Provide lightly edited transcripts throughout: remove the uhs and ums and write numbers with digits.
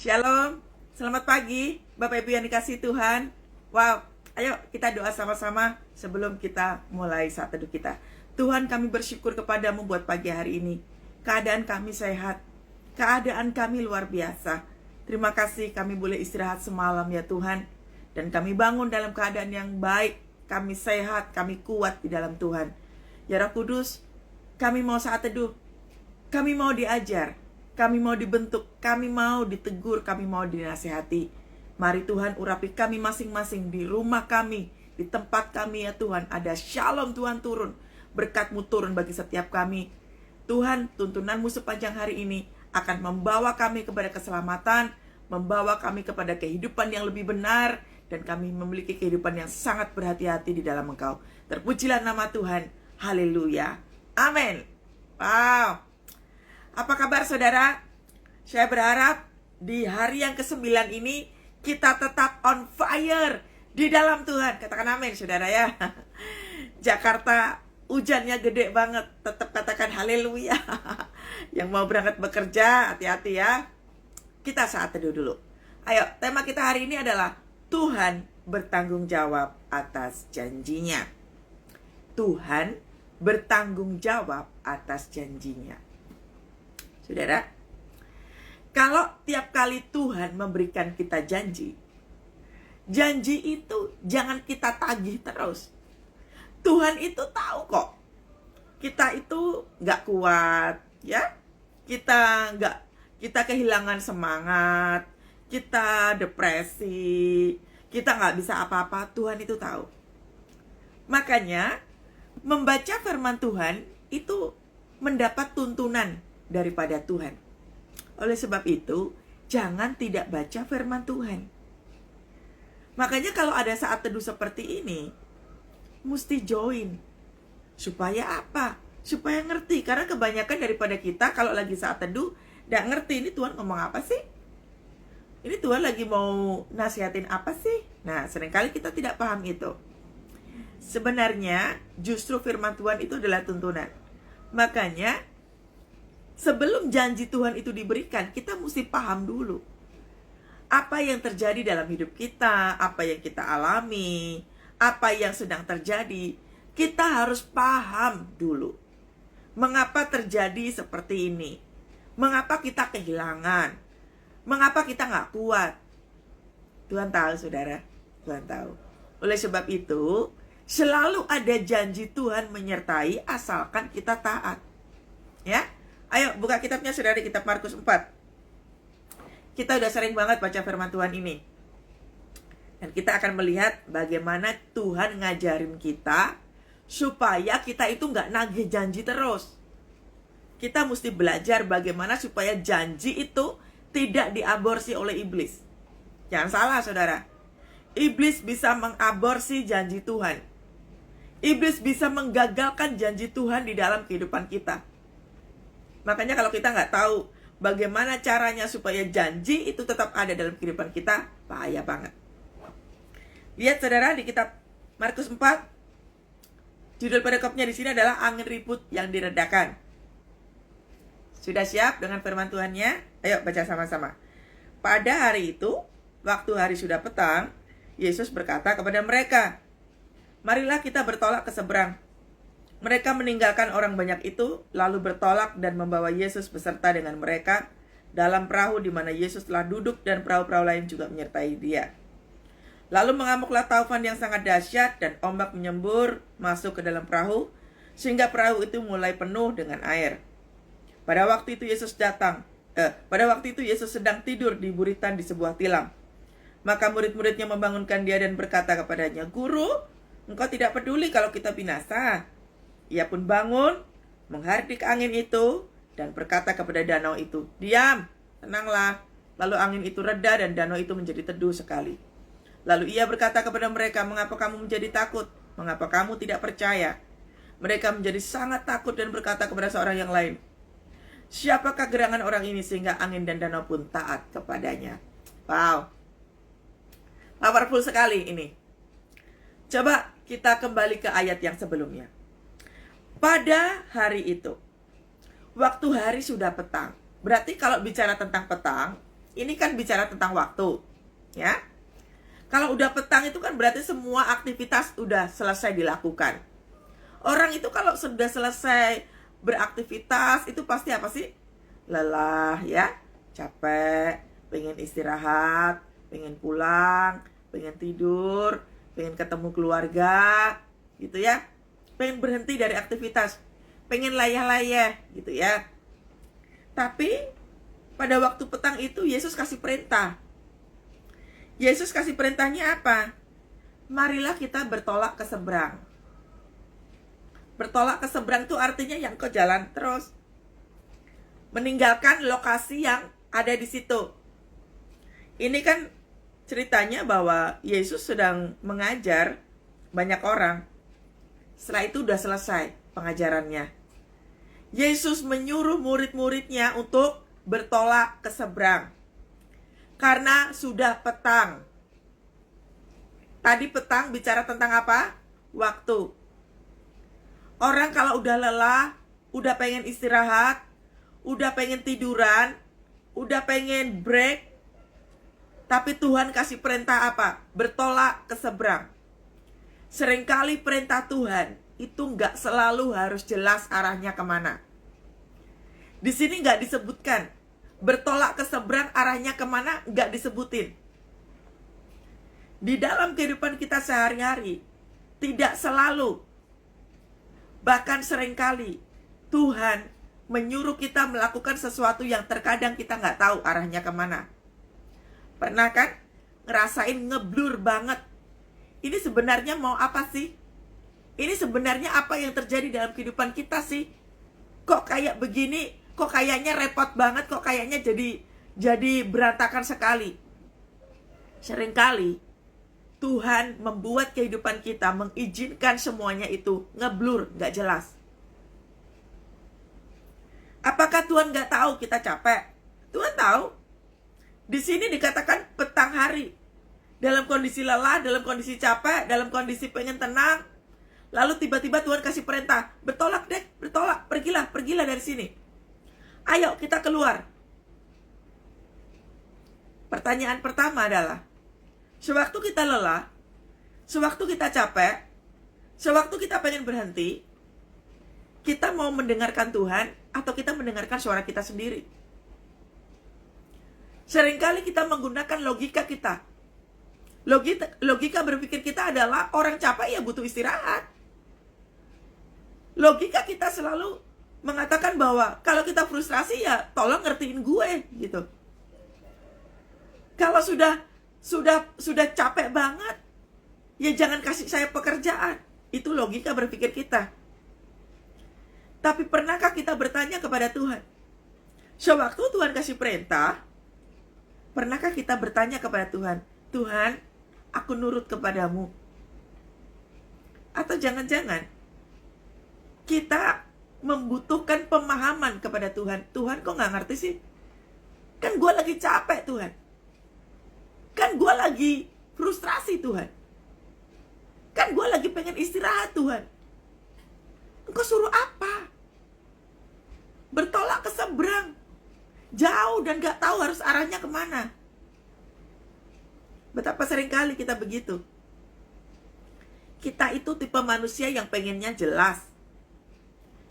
Shalom, selamat pagi Bapak Ibu yang dikasihi Tuhan. Wow, ayo kita doa sama-sama sebelum kita mulai saat teduh kita. Tuhan, kami bersyukur kepadamu buat pagi hari ini. Keadaan kami sehat, keadaan kami luar biasa. Terima kasih kami boleh istirahat semalam ya Tuhan. Dan kami bangun dalam keadaan yang baik, kami sehat, kami kuat di dalam Tuhan. Ya Roh Kudus, kami mau saat teduh, kami mau diajar, kami mau dibentuk, kami mau ditegur, kami mau dinasihati. Mari Tuhan urapi kami masing-masing di rumah kami, di tempat kami ya Tuhan. Ada shalom Tuhan turun, berkat-Mu turun bagi setiap kami. Tuhan, tuntunan-Mu sepanjang hari ini akan membawa kami kepada keselamatan, membawa kami kepada kehidupan yang lebih benar, dan kami memiliki kehidupan yang sangat berhati-hati di dalam Engkau. Terpujilah nama Tuhan. Haleluya. Amin. Wow. Apa kabar saudara? Saya berharap di hari yang ke-9 ini kita tetap on fire di dalam Tuhan. Katakan amin saudara ya. Jakarta hujannya gede banget. Tetap katakan haleluya. Yang mau berangkat bekerja hati-hati ya. Kita saat teduh dulu. Ayo, tema kita hari ini adalah Tuhan bertanggung jawab atas janjinya. Tuhan bertanggung jawab atas janjinya. Saudara, kalau tiap kali Tuhan memberikan kita janji, janji itu jangan kita tagih terus. Tuhan itu tahu kok, kita itu gak kuat, ya. Kita kehilangan semangat, kita depresi, kita gak bisa apa-apa, Tuhan itu tahu. Makanya, membaca firman Tuhan itu mendapat tuntunan daripada Tuhan. Oleh sebab itu, jangan tidak baca firman Tuhan. Makanya kalau ada saat teduh seperti ini, mesti join. Supaya apa? Supaya ngerti. Karena kebanyakan daripada kita kalau lagi saat teduh, gak ngerti ini Tuhan ngomong apa sih? Ini Tuhan lagi mau nasihatin apa sih? Nah, seringkali kita tidak paham itu. Sebenarnya, justru firman Tuhan itu adalah tuntunan. Makanya, sebelum janji Tuhan itu diberikan, kita mesti paham dulu apa yang terjadi dalam hidup kita, apa yang kita alami, apa yang sedang terjadi. Kita harus paham dulu mengapa terjadi seperti ini, mengapa kita kehilangan, mengapa kita gak kuat. Tuhan tahu saudara, Tuhan tahu. Oleh sebab itu, selalu ada janji Tuhan menyertai asalkan kita taat. Ya, ayo buka kitabnya saudara, di kitab Markus 4. Kita udah sering banget baca firman Tuhan ini. Dan kita akan melihat bagaimana Tuhan ngajarin kita supaya kita itu gak nagih janji terus. Kita mesti belajar bagaimana supaya janji itu tidak diaborsi oleh iblis. Jangan salah saudara, iblis bisa mengaborsi janji Tuhan. Iblis bisa menggagalkan janji Tuhan di dalam kehidupan kita. Makanya kalau kita nggak tahu bagaimana caranya supaya janji itu tetap ada dalam kehidupan kita, bahaya banget. Lihat saudara di kitab Markus 4, judul perikopnya di sini adalah angin ribut yang diredakan. Sudah siap dengan firman Tuhannya? Ayo baca sama-sama. Pada hari itu, waktu hari sudah petang, Yesus berkata kepada mereka, "Marilah kita bertolak ke seberang." Mereka meninggalkan orang banyak itu, lalu bertolak dan membawa Yesus beserta dengan mereka dalam perahu di mana Yesus telah duduk dan perahu-perahu lain juga menyertai dia. Lalu mengamuklah taufan yang sangat dahsyat dan ombak menyembur masuk ke dalam perahu, sehingga perahu itu mulai penuh dengan air. Pada waktu itu Yesus sedang tidur di buritan di sebuah tilam. Maka murid-muridnya membangunkan dia dan berkata kepadanya, "Guru, engkau tidak peduli kalau kita binasa." Ia pun bangun, menghardik angin itu, dan berkata kepada danau itu, "Diam, tenanglah." Lalu angin itu reda dan danau itu menjadi teduh sekali. Lalu ia berkata kepada mereka, "Mengapa kamu menjadi takut? Mengapa kamu tidak percaya?" Mereka menjadi sangat takut dan berkata kepada seorang yang lain, "Siapakah gerangan orang ini sehingga angin dan danau pun taat kepadanya?" Wow, powerful sekali ini. Coba kita kembali ke ayat yang sebelumnya. Pada hari itu, waktu hari sudah petang. Berarti kalau bicara tentang petang, Ini kan bicara tentang waktu, ya. Kalau udah petang itu kan berarti semua aktivitas udah selesai dilakukan. Orang itu kalau sudah selesai beraktivitas itu pasti apa sih? Lelah, ya, capek, pengen istirahat, pengen pulang, pengen tidur, pengen ketemu keluarga, gitu ya. Pengen berhenti dari aktivitas, pengen layah-layah, gitu ya. Tapi pada waktu petang itu Yesus kasih perintah. Yesus kasih perintahnya apa? Marilah kita bertolak ke seberang. Bertolak ke seberang itu artinya yang kau jalan terus. Meninggalkan lokasi yang ada di situ. Ini kan ceritanya bahwa Yesus sedang mengajar banyak orang. Setelah itu udah selesai pengajarannya. Yesus menyuruh murid-muridnya untuk bertolak ke seberang. Karena sudah petang. Tadi petang bicara tentang apa? Waktu. Orang kalau udah lelah, udah pengen istirahat, udah pengen tiduran, udah pengen break, tapi Tuhan kasih perintah apa? Bertolak ke seberang. Seringkali perintah Tuhan itu nggak selalu harus jelas arahnya kemana. Di sini nggak disebutkan. Bertolak ke seberang arahnya kemana nggak disebutin. Di dalam kehidupan kita sehari-hari, tidak selalu, bahkan seringkali, Tuhan menyuruh kita melakukan sesuatu yang terkadang kita nggak tahu arahnya kemana. Pernah kan ngerasain ngeblur banget? Ini sebenarnya mau apa sih? Ini sebenarnya apa yang terjadi dalam kehidupan kita sih? Kok kayak begini? Kok kayaknya repot banget? Kok kayaknya jadi berantakan sekali? Seringkali Tuhan membuat kehidupan kita, mengizinkan semuanya itu ngeblur, nggak jelas. Apakah Tuhan nggak tahu kita capek? Tuhan tahu. Di sini dikatakan petang hari. Dalam kondisi lelah, dalam kondisi capek, dalam kondisi pengen tenang. Lalu tiba-tiba Tuhan kasih perintah, bertolak deh, bertolak, pergilah dari sini. Ayo kita keluar. Pertanyaan pertama adalah, sewaktu kita lelah, sewaktu kita capek, sewaktu kita pengen berhenti, kita mau mendengarkan Tuhan atau kita mendengarkan suara kita sendiri? Seringkali kita menggunakan logika kita. Logika berpikir kita adalah orang capek ya butuh istirahat. Logika kita selalu mengatakan bahwa kalau kita frustrasi ya tolong ngertiin gue gitu. Kalau sudah capek banget ya jangan kasih saya pekerjaan. Itu logika berpikir kita. Tapi pernahkah kita bertanya kepada Tuhan? Sewaktu Tuhan kasih perintah, pernahkah kita bertanya kepada Tuhan, Tuhan, aku nurut kepadamu? Atau jangan-jangan kita membutuhkan pemahaman kepada Tuhan. Tuhan kok gak ngerti sih? Kan gue lagi capek Tuhan. Kan gue lagi frustrasi Tuhan. Kan gue lagi pengen istirahat Tuhan. Engkau suruh apa? Bertolak ke seberang. Jauh dan gak tahu harus arahnya kemana. Betapa seringkali kita begitu. Kita itu tipe manusia yang pengennya jelas.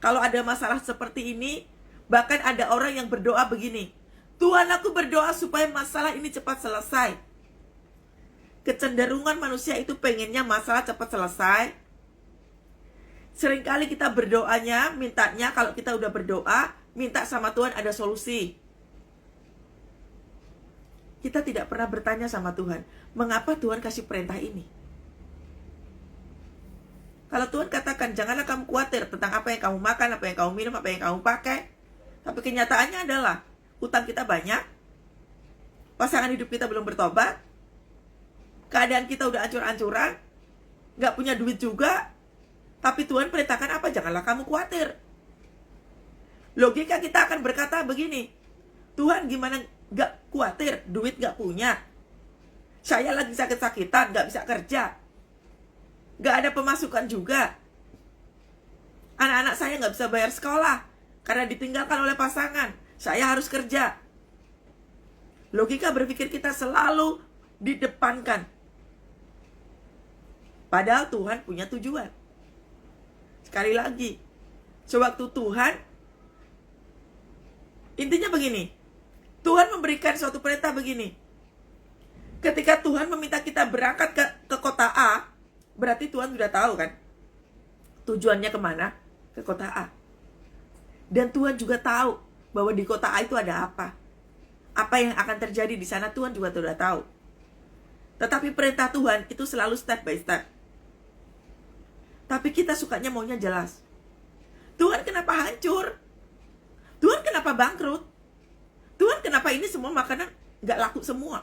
Kalau ada masalah seperti ini, bahkan ada orang yang berdoa begini, Tuhan aku berdoa supaya masalah ini cepat selesai. Kecenderungan manusia itu pengennya masalah cepat selesai. Seringkali kita berdoanya, mintanya kalau kita udah berdoa, minta sama Tuhan ada solusi. Kita tidak pernah bertanya sama Tuhan, mengapa Tuhan kasih perintah ini? Kalau Tuhan katakan, janganlah kamu khawatir tentang apa yang kamu makan, apa yang kamu minum, apa yang kamu pakai. Tapi kenyataannya adalah, utang kita banyak, pasangan hidup kita belum bertobat, keadaan kita udah ancur-ancuran, gak punya duit juga, tapi Tuhan perintahkan apa? Janganlah kamu khawatir. Logika kita akan berkata begini, Tuhan gimana gak khawatir, duit gak punya. Saya lagi sakit-sakitan, gak bisa kerja. Gak ada pemasukan juga. Anak-anak saya gak bisa bayar sekolah karena ditinggalkan oleh pasangan. Saya harus kerja. Logika berpikir kita selalu didepankan. Padahal Tuhan punya tujuan. Sekali lagi, sewaktu Tuhan, intinya begini, Tuhan memberikan suatu perintah begini. Ketika Tuhan meminta kita berangkat ke kota A, berarti Tuhan sudah tahu kan tujuannya kemana? Ke kota A. Dan Tuhan juga tahu bahwa di kota A itu ada apa. Apa yang akan terjadi di sana Tuhan juga sudah tahu. Tetapi perintah Tuhan itu selalu step by step. Tapi kita sukanya maunya jelas. Tuhan kenapa hancur? Tuhan kenapa bangkrut? Tuhan kenapa ini semua makanan gak laku semua?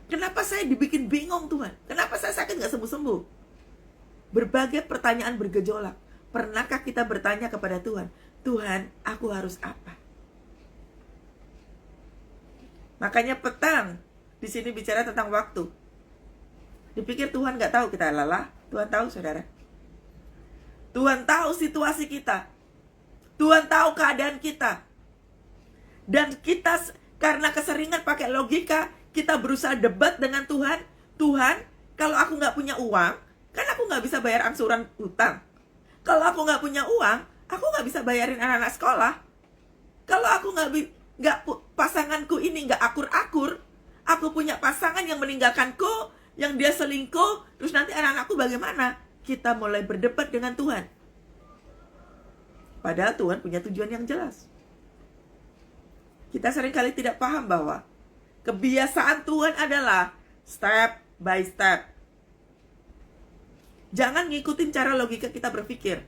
Kenapa saya dibikin bingung Tuhan? Kenapa saya sakit gak sembuh-sembuh? Berbagai pertanyaan bergejolak. Pernahkah kita bertanya kepada Tuhan, Tuhan, aku harus apa? Makanya petang di sini bicara tentang waktu. Dipikir Tuhan gak tahu kita lelah. Tuhan tahu, saudara. Tuhan tahu situasi kita. Tuhan tahu keadaan kita. Dan kita karena keseringan pakai logika, kita berusaha debat dengan Tuhan. Tuhan, kalau aku gak punya uang, kan aku gak bisa bayar angsuran hutang. Kalau aku gak punya uang, aku gak bisa bayarin anak-anak sekolah. Kalau aku pasanganku ini gak akur-akur, aku punya pasangan yang meninggalkanku, yang dia selingkuh, terus nanti anak-anakku bagaimana? Kita mulai berdebat dengan Tuhan. Padahal Tuhan punya tujuan yang jelas. Kita seringkali tidak paham bahwa kebiasaan Tuhan adalah step by step. Jangan ngikutin cara logika kita berpikir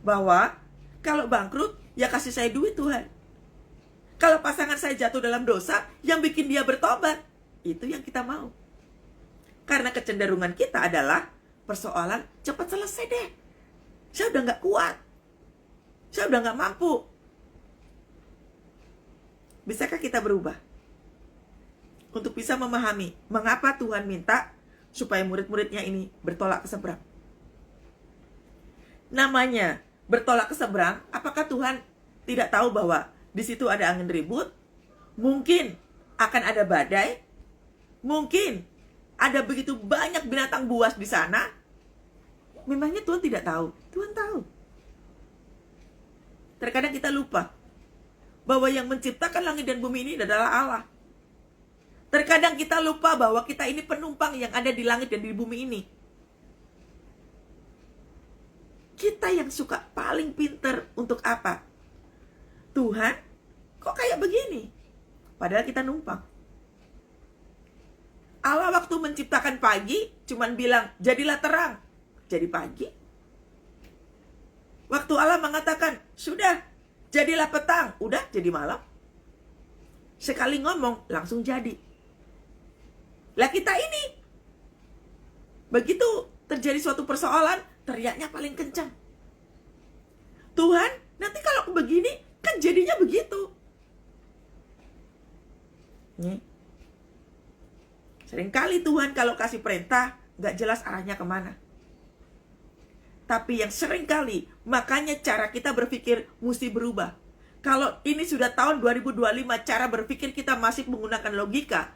bahwa kalau bangkrut, ya kasih saya duit Tuhan. Kalau pasangan saya jatuh dalam dosa, yang bikin dia bertobat. Itu yang kita mau. Karena kecenderungan kita adalah persoalan cepat selesai deh. Saya udah gak kuat. Saya udah gak mampu. Bisakah kita berubah? Untuk bisa memahami mengapa Tuhan minta supaya murid-muridnya ini bertolak ke seberang. Namanya bertolak ke seberang, apakah Tuhan tidak tahu bahwa di situ ada angin ribut? Mungkin akan ada badai? Mungkin ada begitu banyak binatang buas di sana? Memangnya Tuhan tidak tahu? Tuhan tahu. Terkadang kita lupa bahwa yang menciptakan langit dan bumi ini adalah Allah. Terkadang kita lupa bahwa kita ini penumpang yang ada di langit dan di bumi ini. Kita yang suka paling pinter untuk apa? Tuhan, kok kayak begini? Padahal kita numpang. Allah waktu menciptakan pagi cuman bilang, jadilah terang. Jadi pagi. Waktu Allah mengatakan, sudah, jadilah petang. Udah, jadi malam. Sekali ngomong, langsung jadi. Lah kita ini, begitu terjadi suatu persoalan, teriaknya paling kencang. Tuhan, nanti kalau begini, kan jadinya begitu. Nih. Seringkali Tuhan kalau kasih perintah, gak jelas arahnya kemana. Tapi yang seringkali, makanya cara kita berpikir mesti berubah. Kalau ini sudah tahun 2025, cara berpikir kita masih menggunakan logika,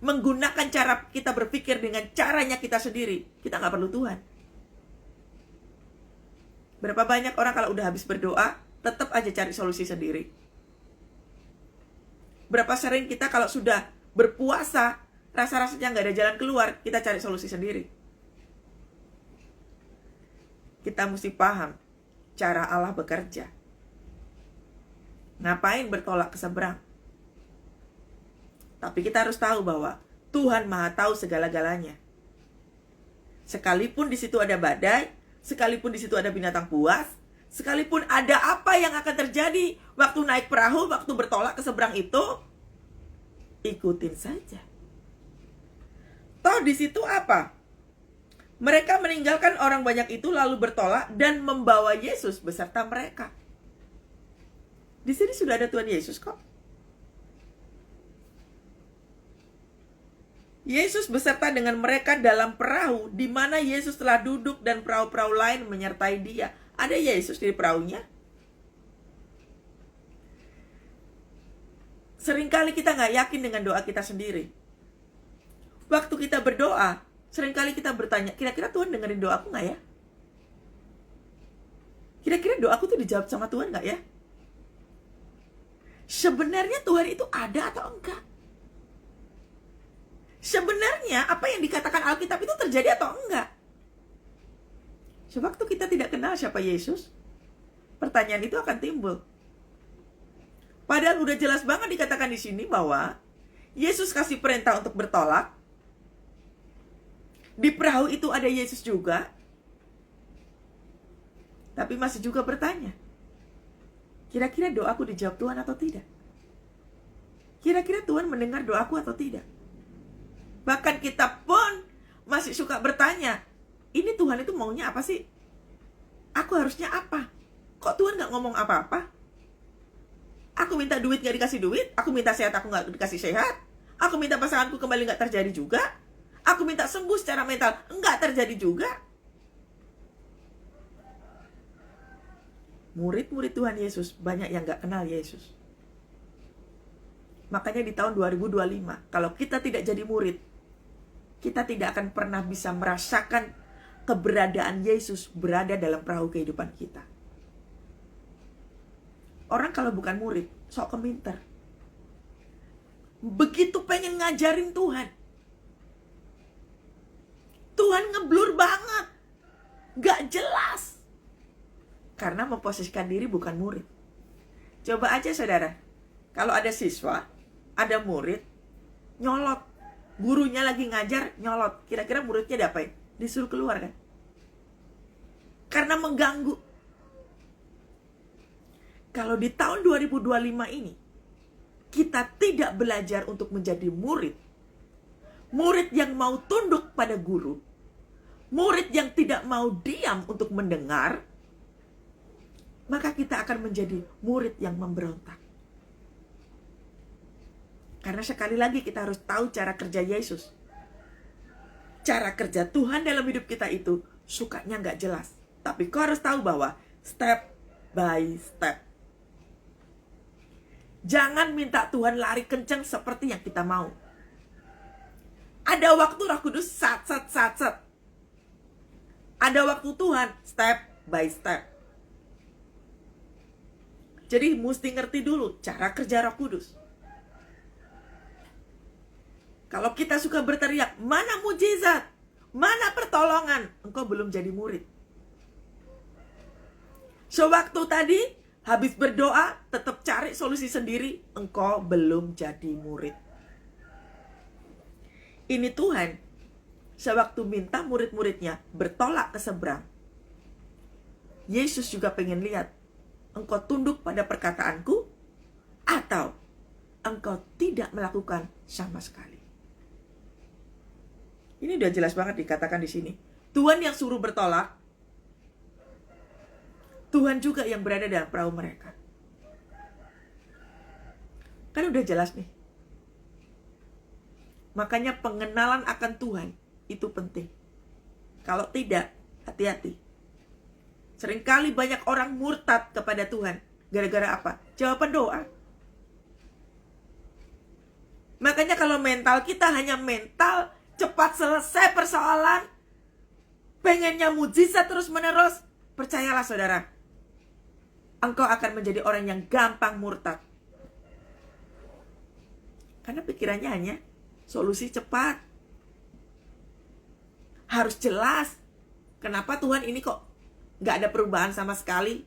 menggunakan cara kita berpikir dengan caranya kita sendiri, kita gak perlu Tuhan. Berapa banyak orang kalau udah habis berdoa, tetap aja cari solusi sendiri. Berapa sering kita kalau sudah berpuasa, rasa-rasanya nggak ada jalan keluar, kita cari solusi sendiri. Kita mesti paham cara Allah bekerja. Ngapain bertolak ke seberang? Tapi kita harus tahu bahwa Tuhan Maha tahu segala-galanya. Sekalipun di situ ada badai, sekalipun di situ ada binatang buas, sekalipun ada apa yang akan terjadi waktu naik perahu, waktu bertolak ke seberang itu, ikutin saja. Toh di situ apa? Mereka meninggalkan orang banyak itu lalu bertolak dan membawa Yesus beserta mereka. Di sini sudah ada Tuhan Yesus kok. Yesus beserta dengan mereka dalam perahu di mana Yesus telah duduk dan perahu-perahu lain menyertai dia. Ada Yesus di perahunya. Seringkali kita nggak yakin dengan doa kita sendiri. Waktu kita berdoa, seringkali kita bertanya, kira-kira Tuhan dengerin doaku nggak ya? Kira-kira doaku tuh dijawab sama Tuhan nggak ya? Sebenarnya Tuhan itu ada atau enggak? Sebenarnya apa yang dikatakan Alkitab itu terjadi atau enggak? Sewaktu kita tidak kenal siapa Yesus, pertanyaan itu akan timbul. Padahal udah jelas banget dikatakan di sini bahwa Yesus kasih perintah untuk bertolak. Di perahu itu ada Yesus juga. Tapi masih juga bertanya, kira-kira doaku dijawab Tuhan atau tidak? Kira-kira Tuhan mendengar doaku atau tidak? Bahkan kita pun masih suka bertanya, ini Tuhan itu maunya apa sih? Aku harusnya apa? Kok Tuhan gak ngomong apa-apa? Aku minta duit gak dikasih duit? Aku minta sehat aku gak dikasih sehat? Aku minta pasanganku kembali gak terjadi juga? Aku minta sembuh secara mental, enggak terjadi juga. Murid-murid Tuhan Yesus banyak yang enggak kenal Yesus. Makanya di tahun 2025, kalau kita tidak jadi murid, kita tidak akan pernah bisa merasakan keberadaan Yesus berada dalam perahu kehidupan kita. Orang kalau bukan murid, sok keminter. Begitu pengen ngajarin Tuhan, Tuhan ngeblur banget, gak jelas. Karena memposisikan diri bukan murid. Coba aja saudara, kalau ada siswa, ada murid, nyolot. Gurunya lagi ngajar, nyolot. Kira-kira muridnya diapain? Disuruh keluar kan? Karena mengganggu. Kalau di tahun 2025 ini, kita tidak belajar untuk menjadi murid, murid yang mau tunduk pada guru, murid yang tidak mau diam untuk mendengar, maka kita akan menjadi murid yang memberontak. Karena sekali lagi kita harus tahu cara kerja Yesus. Cara kerja Tuhan dalam hidup kita itu sukanya nggak jelas. Tapi kau harus tahu bahwa step by step. Jangan minta Tuhan lari kencang seperti yang kita mau. Ada waktu Roh Kudus sat. Ada waktu Tuhan step by step. Jadi mesti ngerti dulu cara kerja Roh Kudus. Kalau kita suka berteriak, mana mujizat? Mana pertolongan? Engkau belum jadi murid. Sewaktu tadi habis berdoa, tetap cari solusi sendiri, engkau belum jadi murid. Ini Tuhan, sewaktu minta murid-muridnya bertolak ke seberang, Yesus juga pengen lihat, engkau tunduk pada perkataanku, atau engkau tidak melakukan sama sekali. Ini udah jelas banget dikatakan di sini. Tuhan yang suruh bertolak, Tuhan juga yang berada dalam perahu mereka. Kan udah jelas nih. Makanya pengenalan akan Tuhan itu penting. Kalau tidak, hati-hati. Seringkali banyak orang murtad kepada Tuhan. Gara-gara apa? Jawaban doa. Makanya kalau mental kita hanya mental cepat selesai persoalan, pengennya mujizat terus-menerus, percayalah saudara, engkau akan menjadi orang yang gampang murtad. Karena pikirannya hanya solusi cepat. Harus jelas. Kenapa Tuhan ini kok gak ada perubahan sama sekali?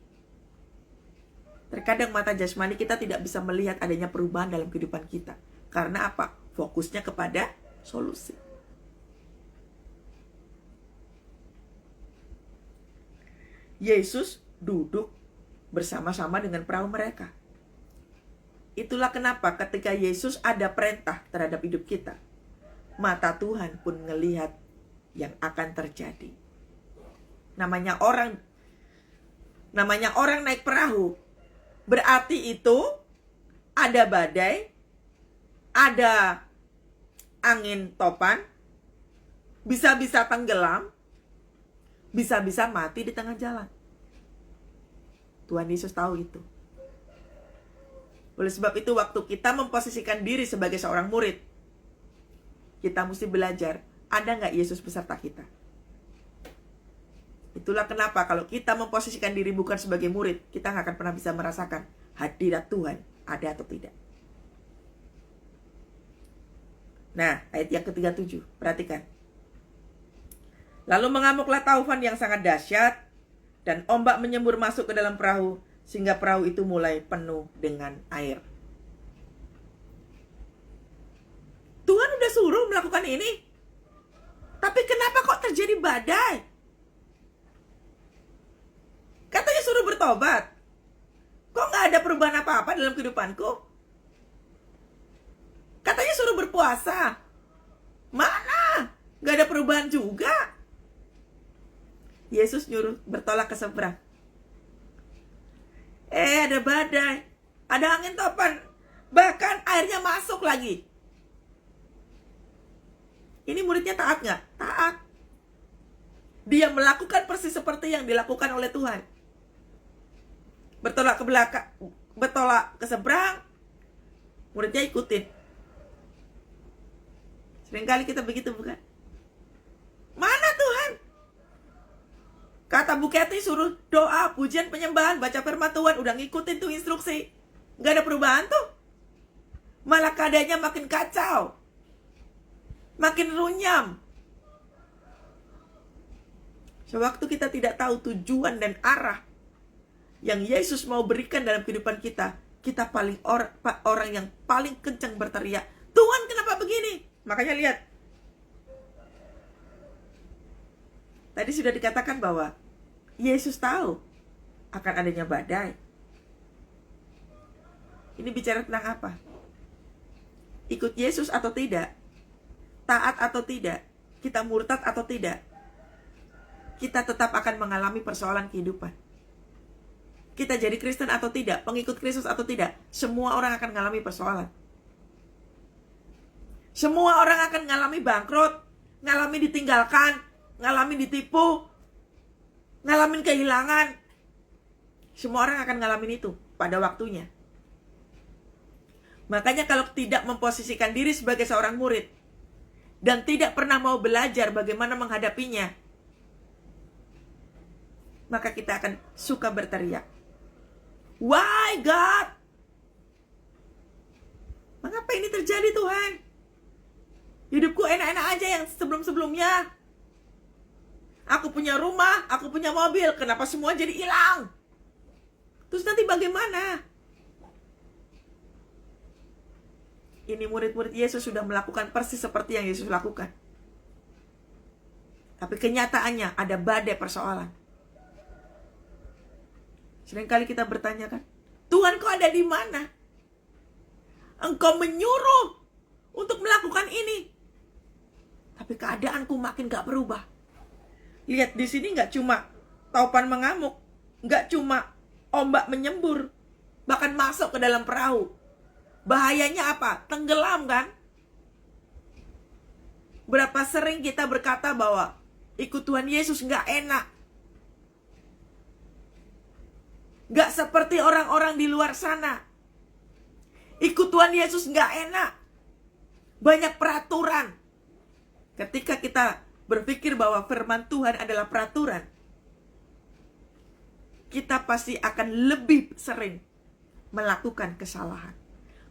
Terkadang mata jasmani kita tidak bisa melihat adanya perubahan dalam kehidupan kita. Karena apa? Fokusnya kepada solusi. Yesus duduk bersama-sama dengan perahu mereka. Itulah kenapa ketika Yesus ada perintah terhadap hidup kita, mata Tuhan pun ngelihat yang akan terjadi. Namanya orang naik perahu, berarti itu ada badai, ada angin topan, bisa-bisa tenggelam, bisa-bisa mati di tengah jalan. Tuhan Yesus tahu itu. Oleh sebab itu, waktu kita memposisikan diri sebagai seorang murid, kita mesti belajar, ada nggak Yesus beserta kita? Itulah kenapa kalau kita memposisikan diri bukan sebagai murid, kita nggak akan pernah bisa merasakan hadirat Tuhan ada atau tidak. Nah, ayat yang ke-37, perhatikan. Lalu mengamuklah taufan yang sangat dahsyat, dan ombak menyembur masuk ke dalam perahu, sehingga perahu itu mulai penuh dengan air. Tuhan udah suruh melakukan ini, tapi kenapa kok terjadi badai? Katanya suruh bertobat. Kok nggak ada perubahan apa-apa dalam kehidupanku? Katanya suruh berpuasa. Mana? Nggak ada perubahan juga. Yesus nyuruh bertolak ke seberang. Ada badai, ada angin topan, bahkan airnya masuk lagi. Ini muridnya taat nggak? Taat. Dia melakukan persis seperti yang dilakukan oleh Tuhan. Bertolak ke belakang, bertolak ke seberang, muridnya ikutin. Seringkali kita begitu, bukan? Mana Tuhan? Kata Bu Kety suruh doa, pujian, penyembahan, baca firman Tuhan, udah ngikutin tuh instruksi. Gak ada perubahan tuh. Malah keadaannya makin kacau, makin runyam. Sewaktu kita tidak tahu tujuan dan arah yang Yesus mau berikan dalam kehidupan kita, kita orang yang paling kencang berteriak, Tuhan kenapa begini? Makanya lihat, tadi sudah dikatakan bahwa Yesus tahu akan adanya badai. Ini bicara tentang apa? Ikut Yesus atau tidak? Taat atau tidak? Kita murtad atau tidak? Kita tetap akan mengalami persoalan kehidupan. Kita jadi Kristen atau tidak, pengikut Kristus atau tidak, semua orang akan mengalami persoalan. Semua orang akan mengalami bangkrut, mengalami ditinggalkan, mengalami ditipu, ngalamin kehilangan. Semua orang akan ngalamin itu pada waktunya. Makanya kalau tidak memposisikan diri sebagai seorang murid dan tidak pernah mau belajar bagaimana menghadapinya, maka kita akan suka berteriak, why God? Mengapa ini terjadi Tuhan? Hidupku enak-enak aja yang sebelum-sebelumnya. Aku punya rumah, aku punya mobil, kenapa semua jadi hilang? Terus nanti bagaimana? Ini murid-murid Yesus sudah melakukan persis seperti yang Yesus lakukan. Tapi kenyataannya ada badai persoalan. Seringkali kita bertanya kan, Tuhan kau ada di mana? Engkau menyuruh untuk melakukan ini, tapi keadaanku makin gak berubah. Lihat di sini gak cuma taupan mengamuk, gak cuma ombak menyembur, bahkan masuk ke dalam perahu. Bahayanya apa? Tenggelam kan? Berapa sering kita berkata bahwa ikut Tuhan Yesus gak enak, gak seperti orang-orang di luar sana. Ikut Tuhan Yesus gak enak, banyak peraturan. Ketika kita berpikir bahwa firman Tuhan adalah peraturan, kita pasti akan lebih sering melakukan kesalahan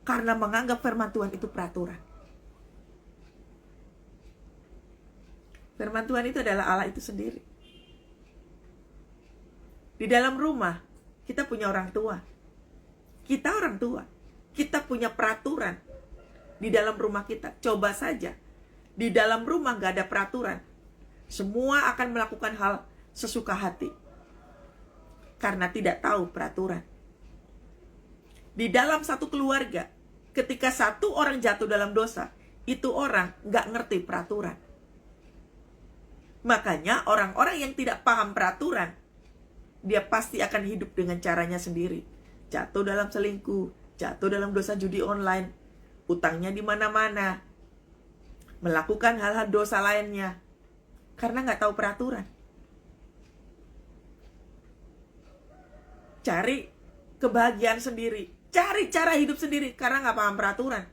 karena menganggap firman Tuhan itu peraturan. Firman Tuhan itu adalah Allah itu sendiri. Di dalam rumah kita punya orang tua. Kita orang tua. Kita punya peraturan di dalam rumah kita. Coba saja, di dalam rumah gak ada peraturan, semua akan melakukan hal sesuka hati karena tidak tahu peraturan. Di dalam satu keluarga, ketika satu orang jatuh dalam dosa, itu orang gak ngerti peraturan. Makanya orang-orang yang tidak paham peraturan, dia pasti akan hidup dengan caranya sendiri. Jatuh dalam selingkuh, jatuh dalam dosa judi online, utangnya di mana-mana, melakukan hal-hal dosa lainnya karena nggak tahu peraturan. Cari kebahagiaan sendiri, Cari cara hidup sendiri karena nggak paham peraturan.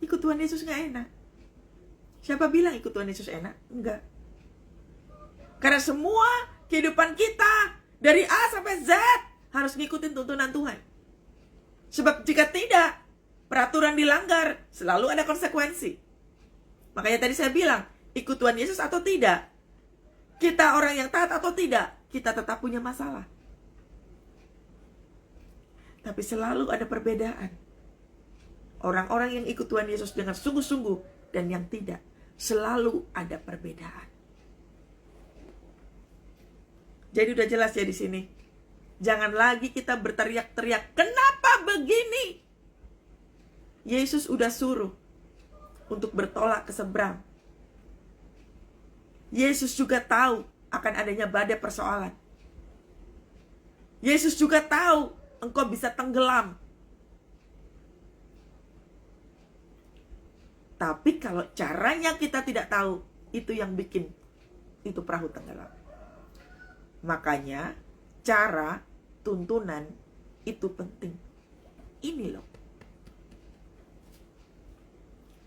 Ikut Tuhan Yesus nggak enak. Siapa bilang ikut Tuhan Yesus enak? Enggak. Karena semua kehidupan kita dari A sampai Z harus ngikutin tuntunan Tuhan. Sebab jika tidak, peraturan dilanggar, selalu ada konsekuensi. Makanya tadi saya bilang, ikut Tuhan Yesus atau tidak, kita orang yang taat atau tidak, kita tetap punya masalah. Tapi selalu ada perbedaan. Orang-orang yang ikut Tuhan Yesus dengan sungguh-sungguh dan yang tidak, selalu ada perbedaan. Jadi udah jelas ya di sini. Jangan lagi kita berteriak-teriak, kenapa begini? Yesus udah suruh untuk bertolak ke seberang. Yesus juga tahu akan adanya badai persoalan. Yesus juga tahu engkau bisa tenggelam. Tapi kalau caranya kita tidak tahu, itu yang bikin itu perahu tenggelam. Makanya cara, tuntunan itu penting. Ini loh.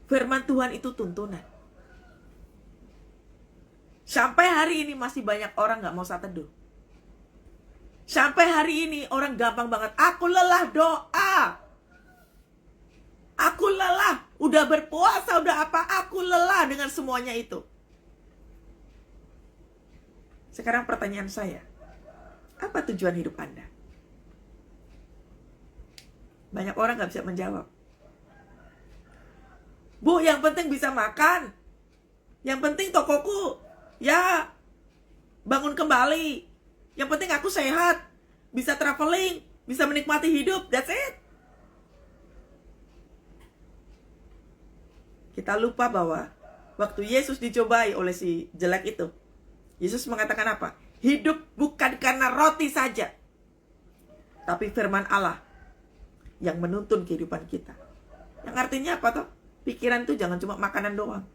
Firman Tuhan itu tuntunan. Sampai hari ini masih banyak orang gak mau saat teduh. Sampai hari ini orang gampang banget, aku lelah doa. Aku lelah, udah berpuasa, udah apa, aku lelah dengan semuanya itu. Sekarang pertanyaan saya, apa tujuan hidup Anda? Banyak orang gak bisa menjawab. Bu, yang penting bisa makan. Yang penting tokoku, ya, bangun kembali. Yang penting aku sehat, bisa traveling, bisa menikmati hidup, that's it. Kita lupa bahwa waktu Yesus dicobai oleh si jelek itu, Yesus mengatakan apa? Hidup bukan karena roti saja, tapi firman Allah yang menuntun kehidupan kita. Yang artinya apa toh? Pikiran itu jangan cuma makanan doang.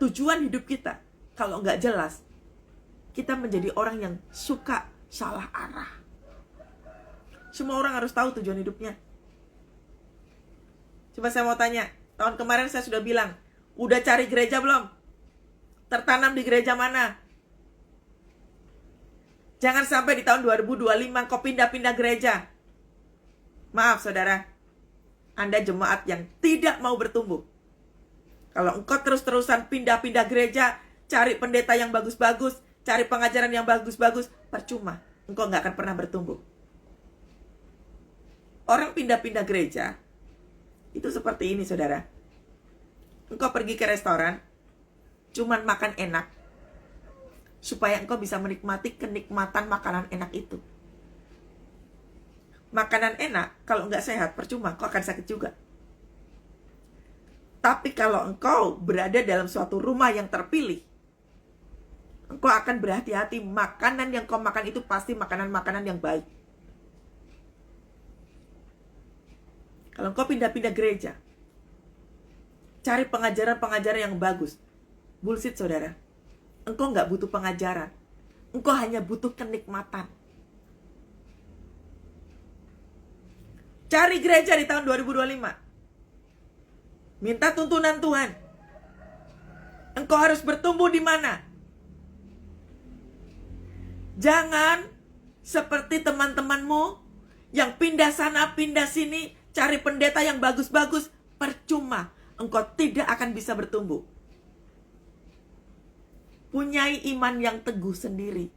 Tujuan hidup kita kalau nggak jelas, kita menjadi orang yang suka salah arah. Semua orang harus tahu tujuan hidupnya. Coba saya mau tanya, tahun kemarin saya sudah bilang, udah cari gereja belum? Tertanam di gereja mana? Jangan sampai di tahun 2025 kau pindah-pindah gereja. Maaf saudara, Anda jemaat yang tidak mau bertumbuh. Kalau engkau terus-terusan pindah-pindah gereja, cari pendeta yang bagus-bagus, cari pengajaran yang bagus-bagus, percuma. Engkau nggak akan pernah bertumbuh. Orang pindah-pindah gereja, itu seperti ini saudara. Engkau pergi ke restoran, cuman makan enak, supaya engkau bisa menikmati kenikmatan makanan enak itu. Makanan enak, kalau nggak sehat, percuma, engkau akan sakit juga. Tapi kalau engkau berada dalam suatu rumah yang terpilih, engkau akan berhati-hati, makanan yang kau makan itu pasti makanan-makanan yang baik. Kalau engkau pindah-pindah gereja, cari pengajaran-pengajaran yang bagus. Bullshit saudara. Engkau nggak butuh pengajaran. Engkau hanya butuh kenikmatan. Cari gereja di tahun 2025. Minta tuntunan Tuhan. Engkau harus bertumbuh di mana? Jangan seperti teman-temanmu yang pindah sana, pindah sini, cari pendeta yang bagus-bagus. Percuma, engkau tidak akan bisa bertumbuh. Punyai iman yang teguh sendiri.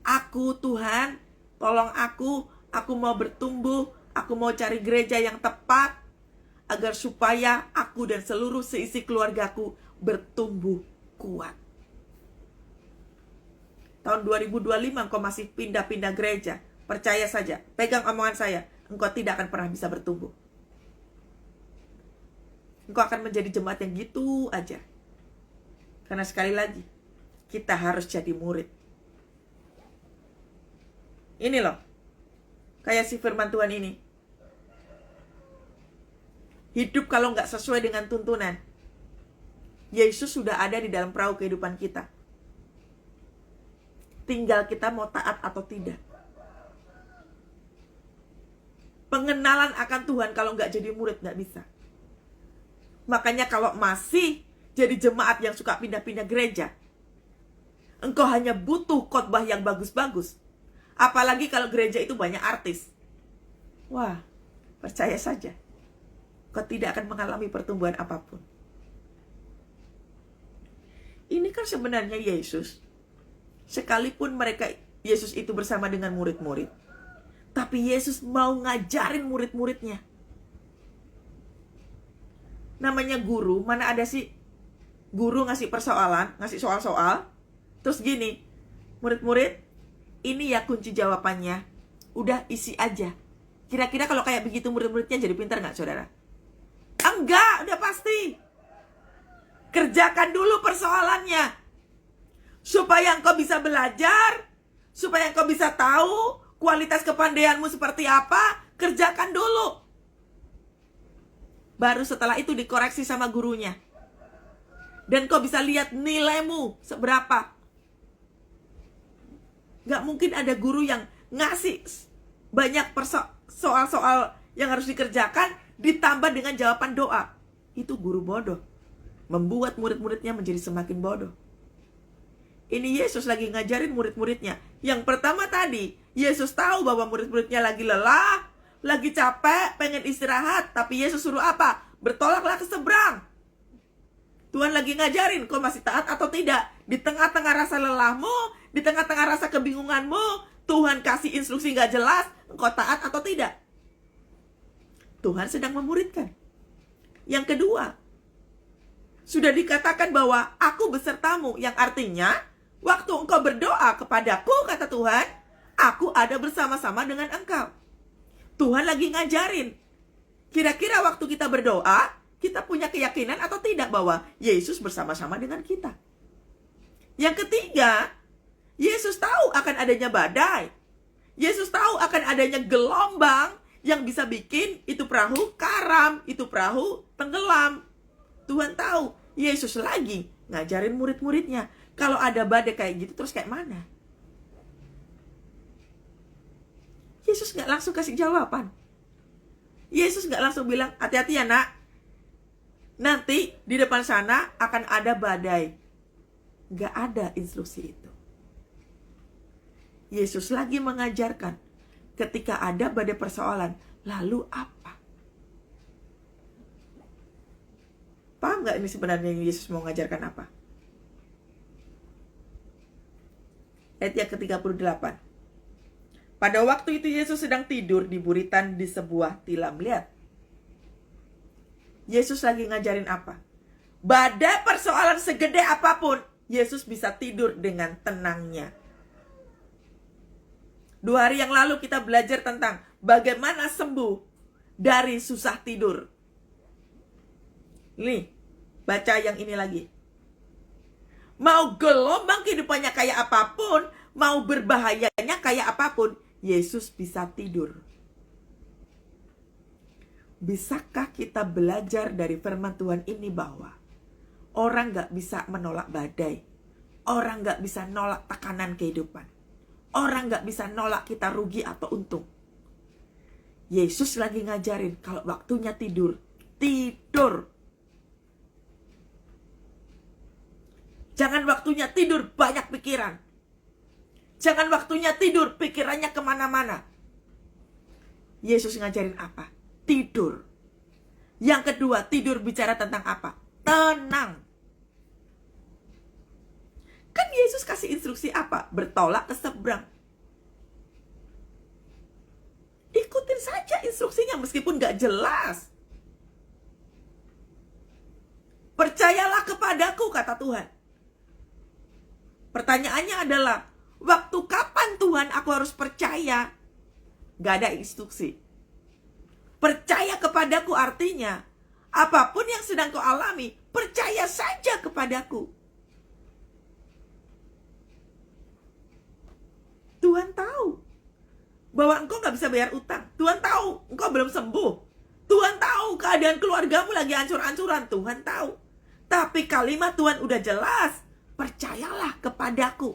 Aku Tuhan, tolong aku mau bertumbuh, aku mau cari gereja yang tepat, agar supaya aku dan seluruh seisi keluargaku bertumbuh kuat. Tahun 2025 engkau masih pindah-pindah gereja, percaya saja, pegang omongan saya, engkau tidak akan pernah bisa bertumbuh. Engkau akan menjadi jemaat yang gitu aja. Karena sekali lagi, kita harus jadi murid. Ini loh, kayak si firman Tuhan ini. Hidup kalau nggak sesuai dengan tuntunan, Yesus sudah ada di dalam perahu kehidupan kita. Tinggal kita mau taat atau tidak. Pengenalan akan Tuhan kalau nggak jadi murid nggak bisa. Makanya kalau masih jadi jemaat yang suka pindah-pindah gereja, engkau hanya butuh khotbah yang bagus-bagus. Apalagi kalau gereja itu banyak artis. Wah, percaya saja, kau tidak akan mengalami pertumbuhan apapun. Ini kan sebenarnya Yesus. Sekalipun Yesus itu bersama dengan murid-murid, tapi Yesus mau ngajarin murid-muridnya. Namanya guru, mana ada sih guru ngasih persoalan, ngasih soal-soal, terus gini, murid-murid, ini ya kunci jawabannya, udah isi aja. Kira-kira kalau kayak begitu murid-muridnya jadi pintar nggak, saudara? Enggak, udah pasti. Kerjakan dulu persoalannya, supaya engkau bisa belajar, supaya engkau bisa tahu kualitas kepandaianmu seperti apa. Kerjakan dulu. Baru setelah itu dikoreksi sama gurunya. Dan kau bisa lihat nilaimu seberapa. Gak mungkin ada guru yang ngasih banyak soal-soal yang harus dikerjakan ditambah dengan jawaban doa. Itu guru bodoh. Membuat murid-muridnya menjadi semakin bodoh. Ini Yesus lagi ngajarin murid-muridnya. Yang pertama tadi, Yesus tahu bahwa murid-muridnya lagi lelah, lagi capek, pengen istirahat. Tapi Yesus suruh apa? Bertolaklah ke seberang. Tuhan lagi ngajarin, kau masih taat atau tidak. Di tengah-tengah rasa lelahmu, di tengah-tengah rasa kebingunganmu, Tuhan kasih instruksi gak jelas, engkau taat atau tidak. Tuhan sedang memuridkan. Yang kedua, sudah dikatakan bahwa aku besertamu, yang artinya waktu engkau berdoa kepadaku, kata Tuhan, aku ada bersama-sama dengan engkau. Tuhan lagi ngajarin. Kira-kira waktu kita berdoa, kita punya keyakinan atau tidak bahwa Yesus bersama-sama dengan kita. Yang ketiga, Yesus tahu akan adanya badai. Yesus tahu akan adanya gelombang yang bisa bikin itu perahu karam, itu perahu tenggelam. Tuhan tahu. Yesus lagi ngajarin murid-muridnya. Kalau ada badai kayak gitu, terus kayak mana? Yesus gak langsung kasih jawaban. Yesus gak langsung bilang, hati-hati ya nak, nanti di depan sana akan ada badai. Gak ada instruksi itu. Yesus lagi mengajarkan, ketika ada badai persoalan, lalu apa? Paham gak ini sebenarnya Yesus mau mengajarkan apa? Ayat yang ke-38. Pada waktu itu Yesus sedang tidur di buritan di sebuah tilam. Lihat. Yesus lagi ngajarin apa? Badai persoalan segede apapun, Yesus bisa tidur dengan tenangnya. 2 hari yang lalu kita belajar tentang bagaimana sembuh dari susah tidur. Nih, baca yang ini lagi. Mau gelombang kehidupannya kayak apapun, mau berbahayanya kayak apapun, Yesus bisa tidur. Bisakah kita belajar dari firman Tuhan ini bahwa orang gak bisa menolak badai, orang gak bisa nolak tekanan kehidupan, orang gak bisa nolak kita rugi atau untung. Yesus lagi ngajarin kalau waktunya tidur, tidur. Jangan waktunya tidur banyak pikiran. Jangan waktunya tidur pikirannya kemana-mana. Yesus ngajarin apa? Tidur. Yang kedua, tidur bicara tentang apa? Tenang. Kan Yesus kasih instruksi apa? Bertolak ke seberang. Ikutin saja instruksinya meskipun gak jelas. Percayalah kepadaku, kata Tuhan. Pertanyaannya adalah, waktu kapan Tuhan aku harus percaya? Gak ada instruksi. Percaya kepadaku artinya, apapun yang sedang kau alami, percaya saja kepadaku. Tuhan tahu bahwa engkau gak bisa bayar utang. Tuhan tahu engkau belum sembuh. Tuhan tahu keadaan keluargamu lagi hancur-hancuran. Tuhan tahu. Tapi kalimat Tuhan udah jelas. Percayalah kepadaku.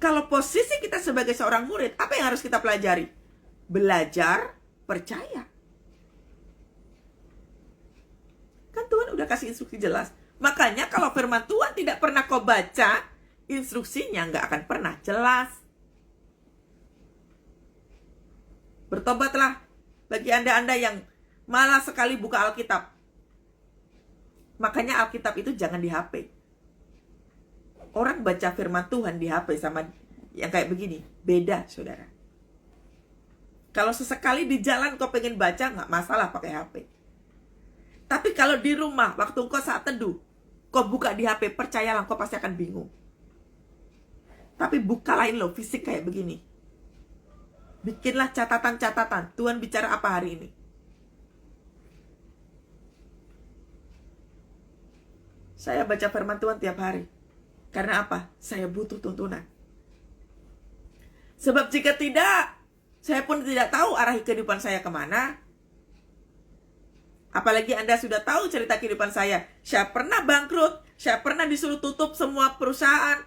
Kalau posisi kita sebagai seorang murid, apa yang harus kita pelajari? Belajar percaya. Kan Tuhan udah kasih instruksi jelas. Makanya kalau firman Tuhan tidak pernah kau baca, instruksinya nggak akan pernah jelas. Bertobatlah bagi Anda yang malas sekali buka Alkitab. Makanya Alkitab itu jangan di HP. Orang baca firman Tuhan di HP sama yang kayak begini, beda saudara. Kalau sesekali di jalan kau pengen baca, nggak masalah pakai HP. Tapi kalau di rumah, waktu kau saat teduh, kau buka di HP, percayalah kau pasti akan bingung. Tapi bukalah lo fisik kayak begini. Bikinlah catatan-catatan, Tuhan bicara apa hari ini. Saya baca firman Tuhan tiap hari. Karena apa? Saya butuh tuntunan. Sebab jika tidak, saya pun tidak tahu arah kehidupan saya kemana. Apalagi Anda sudah tahu cerita kehidupan saya. Saya pernah bangkrut. Saya pernah disuruh tutup semua perusahaan.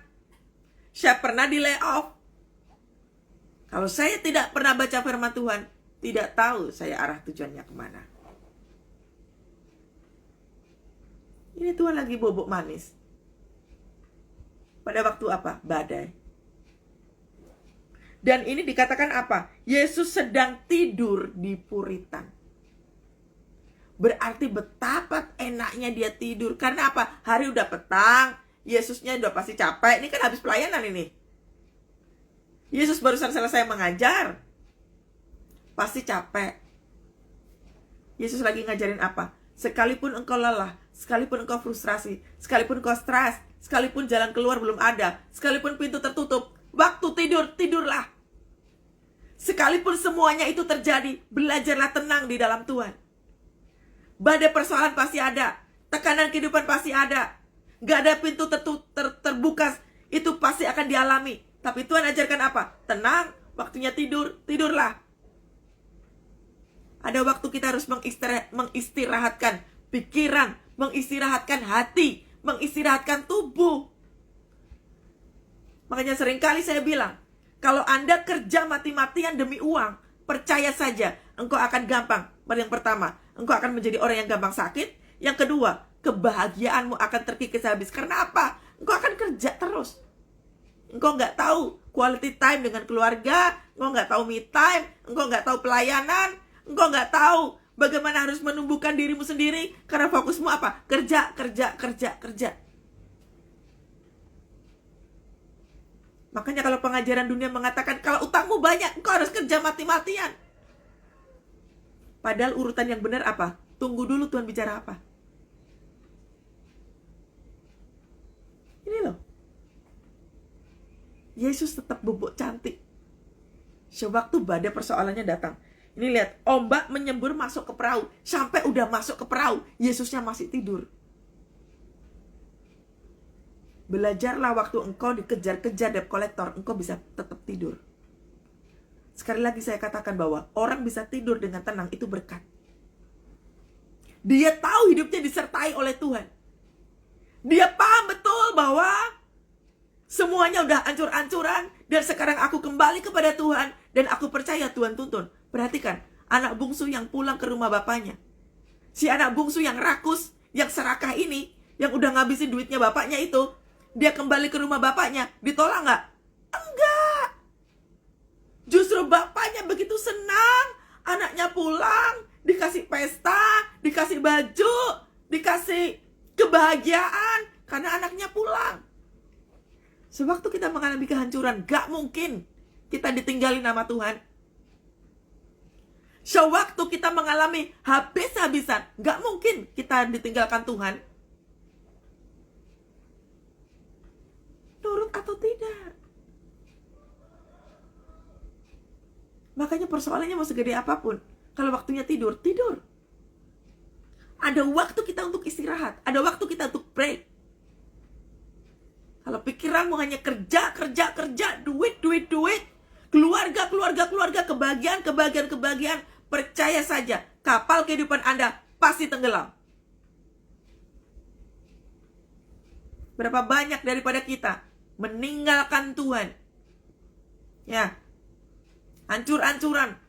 Saya pernah di layoff. Kalau saya tidak pernah baca firman Tuhan, tidak tahu saya arah tujuannya kemana. Ini Tuhan lagi bobok manis. Pada waktu apa? Badai. Dan ini dikatakan apa? Yesus sedang tidur di puritan. Berarti betapa enaknya dia tidur. Karena apa? Hari udah petang. Yesusnya udah pasti capek. Ini kan habis pelayanan ini. Yesus barusan selesai mengajar. Pasti capek. Yesus lagi ngajarin apa? Sekalipun engkau lelah, sekalipun engkau frustrasi, sekalipun engkau stres, sekalipun jalan keluar belum ada, sekalipun pintu tertutup, waktu tidur, tidurlah. Sekalipun semuanya itu terjadi, belajarlah tenang di dalam Tuhan. Badai persoalan pasti ada, tekanan kehidupan pasti ada, gak ada pintu terbuka, itu pasti akan dialami. Tapi Tuhan ajarkan apa? Tenang, waktunya tidur, tidurlah. Ada waktu kita harus mengistirahatkan pikiran, mengistirahatkan hati, mengistirahatkan tubuh. Makanya seringkali saya bilang, kalau Anda kerja mati-matian demi uang, percaya saja, engkau akan gampang. Yang pertama, engkau akan menjadi orang yang gampang sakit. Yang kedua, kebahagiaanmu akan terkikis habis. Karena apa? Engkau akan kerja terus. Engkau nggak tahu quality time dengan keluarga, engkau nggak tahu me time, engkau nggak tahu pelayanan, engkau nggak tahu bagaimana harus menumbuhkan dirimu sendiri. Karena fokusmu apa? Kerja, kerja, kerja, kerja. Makanya kalau pengajaran dunia mengatakan kalau utangmu banyak, engkau harus kerja mati-matian. Padahal urutan yang benar apa? Tunggu dulu Tuhan bicara apa. Ini loh. Yesus tetap bubuk cantik. Sewaktu badai persoalannya datang. Ini lihat, ombak menyembur masuk ke perahu. Sampai udah masuk ke perahu, Yesusnya masih tidur. Belajarlah waktu engkau dikejar-kejar debt collector, engkau bisa tetap tidur. Sekali lagi saya katakan bahwa orang bisa tidur dengan tenang, itu berkat. Dia tahu hidupnya disertai oleh Tuhan. Dia paham betul bahwa semuanya udah hancur-hancuran, dan sekarang aku kembali kepada Tuhan, dan aku percaya Tuhan tuntun. Perhatikan, anak bungsu yang pulang ke rumah bapaknya. Si anak bungsu yang rakus, yang serakah ini, yang udah ngabisin duitnya bapaknya itu, dia kembali ke rumah bapaknya, ditolak nggak? Enggak. Justru bapaknya begitu senang, anaknya pulang, dikasih pesta, dikasih baju, dikasih kebahagiaan, karena anaknya pulang. Sewaktu kita mengalami kehancuran, gak mungkin kita ditinggalin nama Tuhan. Sewaktu kita mengalami habis-habisan, gak mungkin kita ditinggalkan Tuhan. Nurut atau tidak. Makanya persoalannya mau segede apapun, kalau waktunya tidur, tidur. Ada waktu kita untuk istirahat, ada waktu kita untuk break. Kalau pikiranmu hanya kerja, kerja, kerja, duit, duit, duit, keluarga, keluarga, keluarga, kebahagiaan, kebahagiaan, kebahagiaan, percaya saja, kapal kehidupan Anda pasti tenggelam. Berapa banyak daripada kita meninggalkan Tuhan Ya, hancur-hancuran,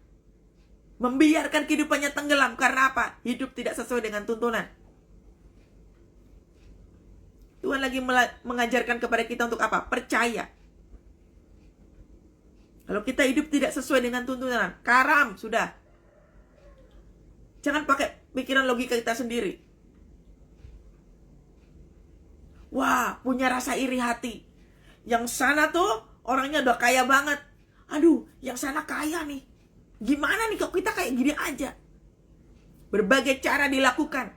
membiarkan kehidupannya tenggelam. Karena apa? Hidup tidak sesuai dengan tuntunan. Tuhan lagi mengajarkan kepada kita untuk apa? Percaya. Kalau kita hidup tidak sesuai dengan tuntunan, karam sudah. Jangan pakai pikiran logika kita sendiri. Wah, punya rasa iri hati. Yang sana tuh orangnya udah kaya banget. Aduh, yang sana kaya nih. Gimana nih kok kita kayak gini aja? Berbagai cara dilakukan.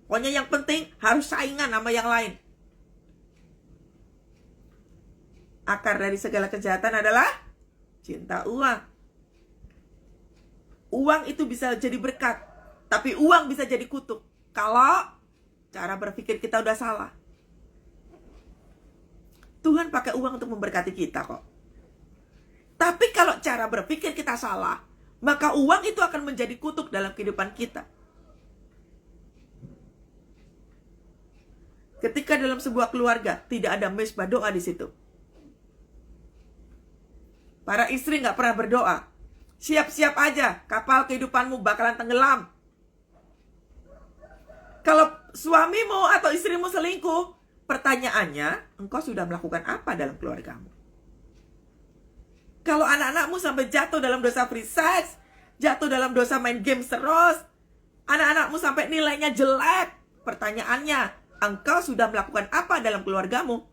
Pokoknya yang penting harus saingan sama yang lain. Akar dari segala kejahatan adalah cinta uang. Uang itu bisa jadi berkat, tapi uang bisa jadi kutuk kalau cara berpikir kita udah salah. Tuhan pakai uang untuk memberkati kita kok. Tapi kalau cara berpikir kita salah, maka uang itu akan menjadi kutuk dalam kehidupan kita. Ketika dalam sebuah keluarga tidak ada mesbah doa di situ, para istri nggak pernah berdoa. Siap-siap aja, kapal kehidupanmu bakalan tenggelam. Kalau suamimu atau istrimu selingkuh, pertanyaannya, engkau sudah melakukan apa dalam keluargamu? Kalau anak-anakmu sampai jatuh dalam dosa free sex, jatuh dalam dosa main game terus, anak-anakmu sampai nilainya jelek, pertanyaannya, engkau sudah melakukan apa dalam keluargamu?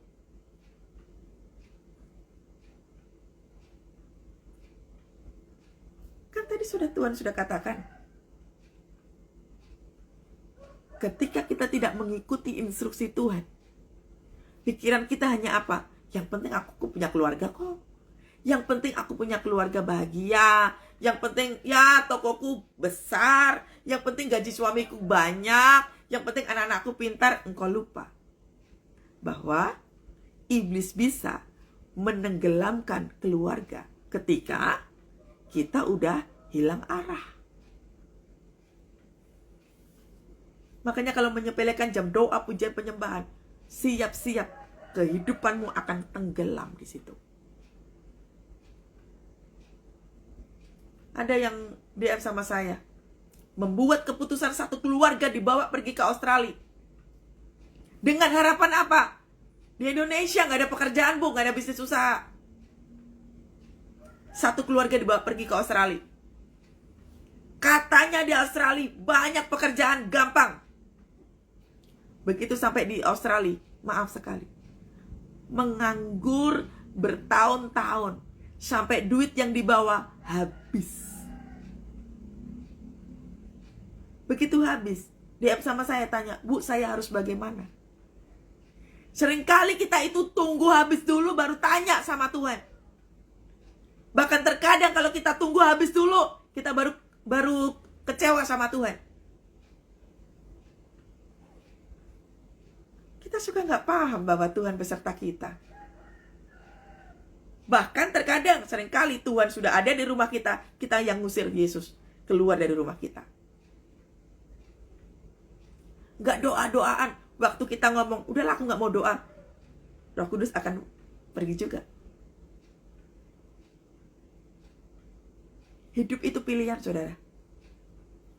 Kan tadi Tuhan sudah katakan, ketika kita tidak mengikuti instruksi Tuhan, pikiran kita hanya apa? Yang penting aku punya keluarga kok. Yang penting aku punya keluarga bahagia. Yang penting ya tokoku besar. Yang penting gaji suamiku banyak. Yang penting anak-anakku pintar. Engkau lupa bahwa iblis bisa menenggelamkan keluarga ketika kita udah hilang arah. Makanya kalau menyepelekan jam doa, pujian, penyembahan, siap-siap kehidupanmu akan tenggelam di situ. Ada yang DM sama saya, membuat keputusan satu keluarga dibawa pergi ke Australia. Dengan harapan apa? Di Indonesia nggak ada pekerjaan, Bu, nggak ada bisnis usaha. Satu keluarga dibawa pergi ke Australia. Katanya di Australia banyak pekerjaan gampang. Begitu sampai di Australia, maaf sekali, menganggur bertahun-tahun sampai duit yang dibawa habis. Begitu habis, DM sama saya tanya, Bu, saya harus bagaimana? Seringkali kita itu tunggu habis dulu baru tanya sama Tuhan. Bahkan terkadang kalau kita tunggu habis dulu, kita baru kecewa sama Tuhan. Kita suka nggak paham bahwa Tuhan beserta kita. Bahkan terkadang seringkali Tuhan sudah ada di rumah kita, kita yang ngusir Yesus keluar dari rumah kita. Nggak doa-doaan. Waktu kita ngomong, udahlah aku nggak mau doa, Roh Kudus akan pergi juga. Hidup itu pilihan, saudara.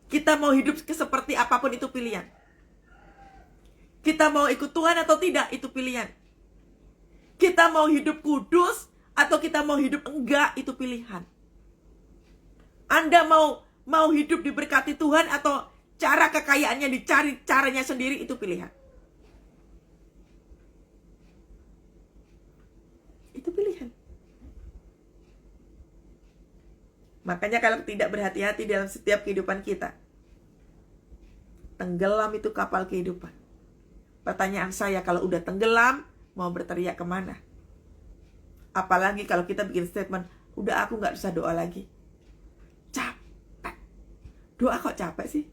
Kita mau hidup seperti apapun itu pilihan. Kita mau ikut Tuhan atau tidak, itu pilihan. Kita mau hidup kudus atau kita mau hidup enggak, itu pilihan. Anda mau hidup diberkati Tuhan atau cara kekayaannya dicari caranya sendiri, itu pilihan. Itu pilihan. Makanya kalau tidak berhati-hati dalam setiap kehidupan kita, tenggelam itu kapal kehidupan. Pertanyaan saya, kalau udah tenggelam, mau berteriak kemana? Apalagi kalau kita bikin statement, udah aku gak usah doa lagi. Capek. Doa kok capek sih?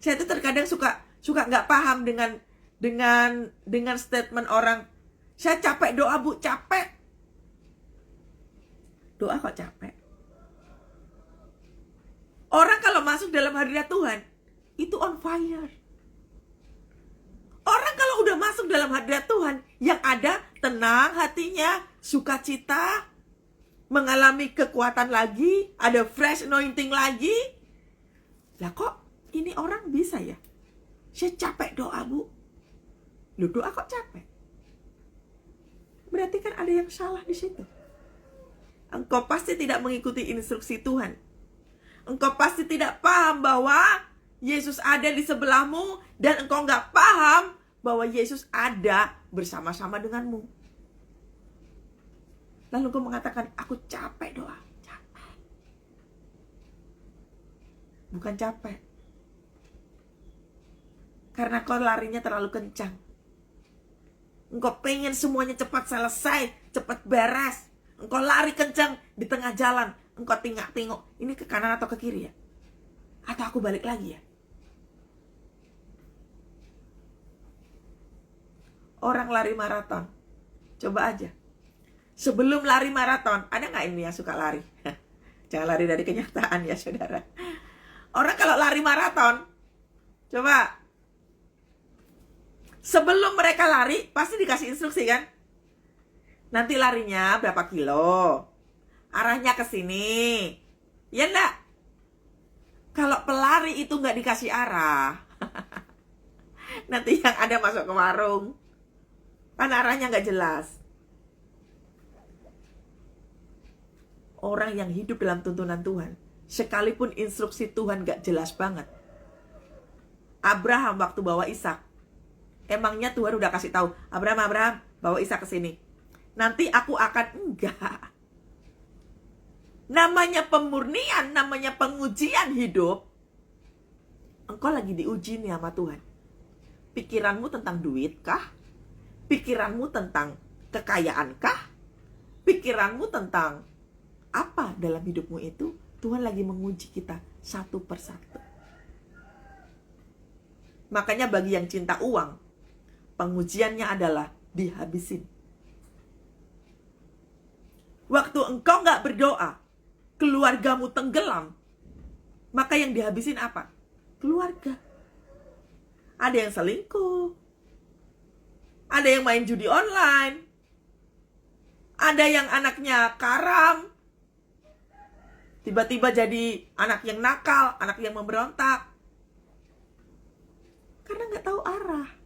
Saya tuh terkadang suka gak paham dengan statement orang. Saya capek doa, Bu, capek. Doa kok capek? Orang kalau masuk dalam hadirat Tuhan, itu on fire. Orang kalau udah masuk dalam hadirat Tuhan, yang ada tenang hatinya, sukacita, mengalami kekuatan lagi, ada fresh anointing lagi. Lah kok ini orang bisa ya? Saya capek doa, Bu. Loh, doa kok capek? Berarti kan ada yang salah di situ. Engkau pasti tidak mengikuti instruksi Tuhan. Engkau pasti tidak paham bahwa Yesus ada di sebelahmu, dan engkau nggak paham bahwa Yesus ada bersama-sama denganmu. Lalu engkau mengatakan, aku capek doa. Capek. Bukan capek. Karena kau larinya terlalu kencang. Engkau pengen semuanya cepat selesai, cepat beres. Engkau lari kencang di tengah jalan. Engkau tengok, ini ke kanan atau ke kiri ya? Atau aku balik lagi ya? Orang lari maraton, coba aja. Sebelum lari maraton, ada nggak ini yang suka lari? Jangan lari dari kenyataan ya, saudara. Orang kalau lari maraton, coba. Sebelum mereka lari, pasti dikasih instruksi kan? Nanti larinya berapa kilo? Arahnya ke sini. Ya enggak? Kalau pelari itu nggak dikasih arah, nanti yang ada masuk ke warung. Kan arahnya nggak jelas. Orang yang hidup dalam tuntunan Tuhan, sekalipun instruksi Tuhan nggak jelas banget. Abraham waktu bawa Ishak, emangnya Tuhan udah kasih tahu, Abraham, bawa Ishak ke sini. Nanti aku akan, enggak. Namanya pemurnian, namanya pengujian hidup. Engkau lagi diuji nih sama Tuhan. Pikiranmu tentang duit kah? Pikiranmu tentang kekayaan kah? Pikiranmu tentang apa dalam hidupmu itu? Tuhan lagi menguji kita satu persatu. Makanya bagi yang cinta uang, pengujiannya adalah dihabisin. Waktu engkau gak berdoa, keluargamu tenggelam, maka yang dihabisin apa? Keluarga. Ada yang selingkuh, ada yang main judi online, ada yang anaknya karam, tiba-tiba jadi anak yang nakal, anak yang memberontak, karena gak tahu arah.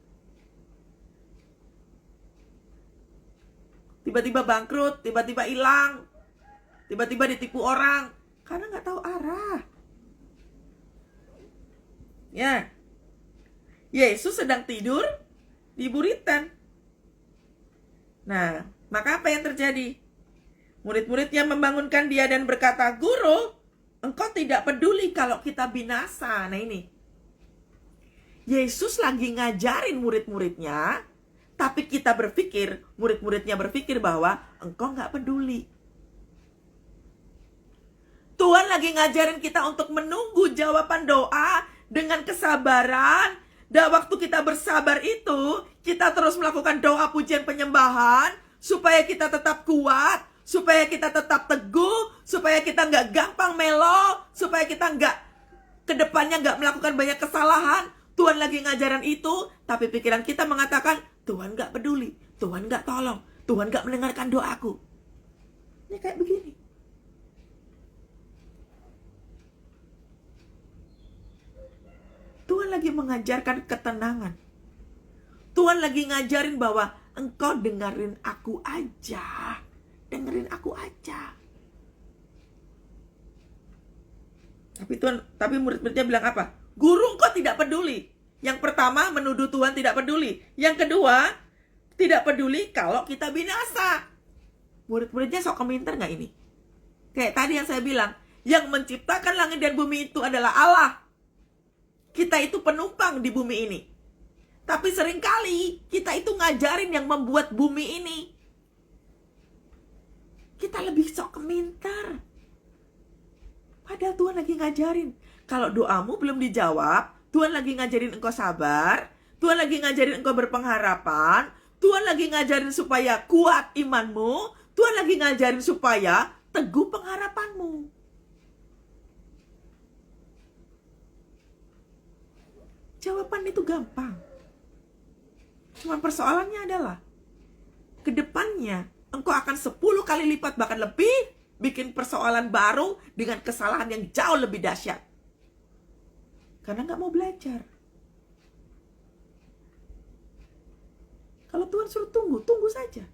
Tiba-tiba bangkrut, tiba-tiba hilang, tiba-tiba ditipu orang, karena nggak tahu arah. Ya, Yesus sedang tidur di buritan. Nah, maka apa yang terjadi? Murid-muridnya membangunkan dia dan berkata, Guru, engkau tidak peduli kalau kita binasa. Nah ini, Yesus lagi ngajarin murid-muridnya, tapi kita berpikir, murid-muridnya berpikir bahwa engkau nggak peduli. Tuhan lagi ngajarin kita untuk menunggu jawaban doa dengan kesabaran. Dan waktu kita bersabar itu, kita terus melakukan doa pujian penyembahan, supaya kita tetap kuat, supaya kita tetap teguh, supaya kita nggak gampang melo, supaya kita nggak kedepannya nggak melakukan banyak kesalahan. Tuhan lagi ngajaran itu, tapi pikiran kita mengatakan, Tuhan gak peduli, Tuhan gak tolong, Tuhan gak mendengarkan doaku. Ini kayak begini. Tuhan lagi mengajarkan ketenangan. Tuhan lagi ngajarin bahwa engkau dengerin aku aja. Dengerin aku aja. Tapi murid-muridnya bilang apa? Guru, engkau tidak peduli. Yang pertama, menuduh Tuhan tidak peduli. Yang kedua, tidak peduli kalau kita binasa. Murid-muridnya sok komentar gak ini? Kayak tadi yang saya bilang, yang menciptakan langit dan bumi itu adalah Allah. Kita itu penumpang di bumi ini. Tapi seringkali kita itu ngajarin yang membuat bumi ini. Kita lebih sok komentar. Padahal Tuhan lagi ngajarin. Kalau doamu belum dijawab, Tuhan lagi ngajarin engkau sabar, Tuhan lagi ngajarin engkau berpengharapan, Tuhan lagi ngajarin supaya kuat imanmu, Tuhan lagi ngajarin supaya teguh pengharapanmu. Jawaban itu gampang. Cuma persoalannya adalah, kedepannya engkau akan 10 kali lipat bahkan lebih bikin persoalan baru dengan kesalahan yang jauh lebih dahsyat. Karena nggak mau belajar. Kalau Tuhan suruh tunggu, tunggu saja.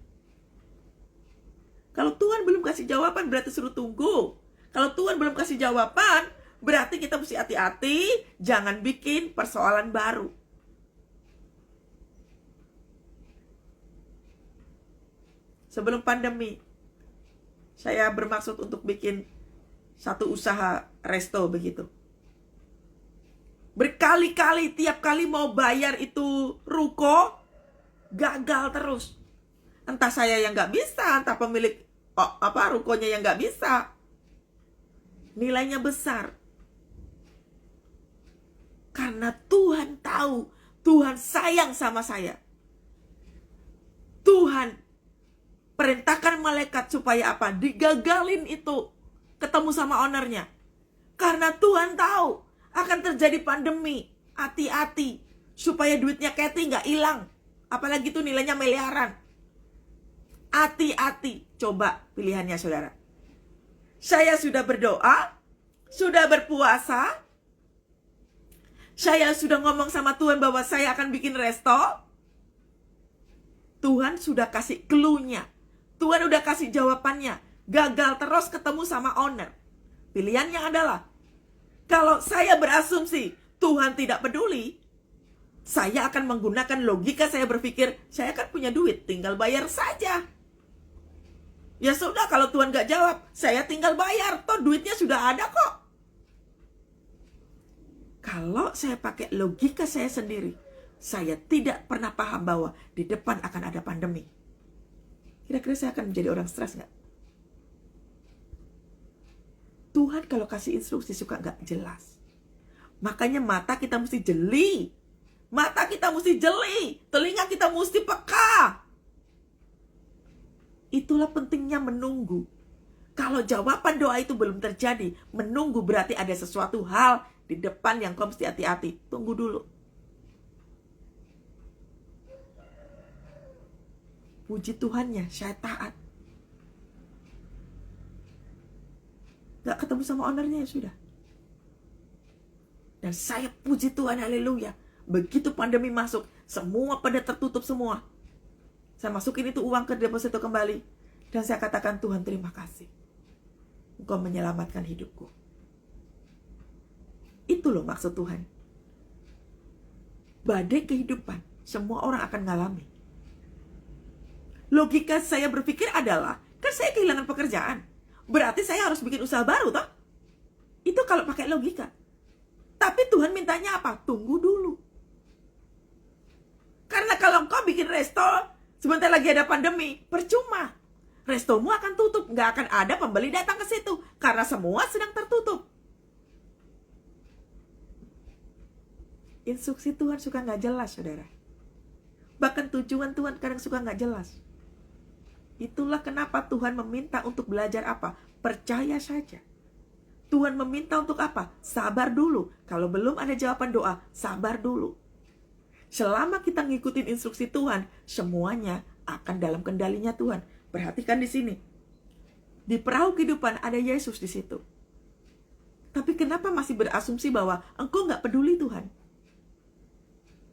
Kalau Tuhan belum kasih jawaban, berarti suruh tunggu. Kalau Tuhan belum kasih jawaban, berarti kita mesti hati-hati, jangan bikin persoalan baru. Sebelum pandemi, saya bermaksud untuk bikin satu usaha resto begitu. Berkali-kali, tiap kali mau bayar itu ruko, gagal terus. Entah saya yang nggak bisa, entah pemilik rukonya yang nggak bisa. Nilainya besar. Karena Tuhan tahu, Tuhan sayang sama saya. Tuhan perintahkan malaikat supaya apa? Digagalin itu. Ketemu sama ownernya. Karena Tuhan tahu akan terjadi pandemi. Hati-hati. Supaya duitnya Kathy nggak hilang. Apalagi itu nilainya miliaran. Hati-hati. Coba pilihannya saudara. Saya sudah berdoa. Sudah berpuasa. Saya sudah ngomong sama Tuhan bahwa saya akan bikin resto. Tuhan sudah kasih clue-nya. Tuhan udah kasih jawabannya. Gagal terus ketemu sama owner. Pilihannya adalah, kalau saya berasumsi Tuhan tidak peduli, saya akan menggunakan logika saya berpikir, saya kan punya duit, tinggal bayar saja. Ya sudah, kalau Tuhan gak jawab, saya tinggal bayar. Toh duitnya sudah ada kok. Kalau saya pakai logika saya sendiri, saya tidak pernah paham bahwa di depan akan ada pandemi. Kira-kira saya akan menjadi orang stres gak? Tuhan kalau kasih instruksi suka gak jelas. Makanya mata kita mesti jeli. Mata kita mesti jeli. Telinga kita mesti peka. Itulah pentingnya menunggu. Kalau jawaban doa itu belum terjadi, menunggu berarti ada sesuatu hal di depan yang kau mesti hati-hati. Tunggu dulu. Puji Tuhannya, saya taat. Gak ketemu sama ownernya ya sudah. Dan saya puji Tuhan, haleluya. Begitu pandemi masuk, semua pada tertutup semua. Saya masukin itu uang ke deposito kembali. Dan saya katakan, Tuhan terima kasih. Engkau menyelamatkan hidupku. Itu loh maksud Tuhan. Badai kehidupan, semua orang akan ngalami. Logika saya berpikir adalah, kan saya kehilangan pekerjaan. Berarti saya harus bikin usaha baru toh? Itu kalau pakai logika. Tapi Tuhan mintanya apa? Tunggu dulu. Karena kalau engkau bikin resto, sebentar lagi ada pandemi, percuma. Restomu akan tutup, nggak akan ada pembeli datang ke situ. Karena semua sedang tertutup. Instruksi Tuhan suka nggak jelas, saudara. Bahkan tujuan Tuhan kadang suka nggak jelas. Itulah kenapa Tuhan meminta untuk belajar apa? Percaya saja. Tuhan meminta untuk apa? Sabar dulu. Kalau belum ada jawaban doa, sabar dulu. Selama kita ngikutin instruksi Tuhan, semuanya akan dalam kendalinya Tuhan. Perhatikan di sini. Di perahu kehidupan ada Yesus di situ. Tapi kenapa masih berasumsi bahwa engkau nggak peduli Tuhan?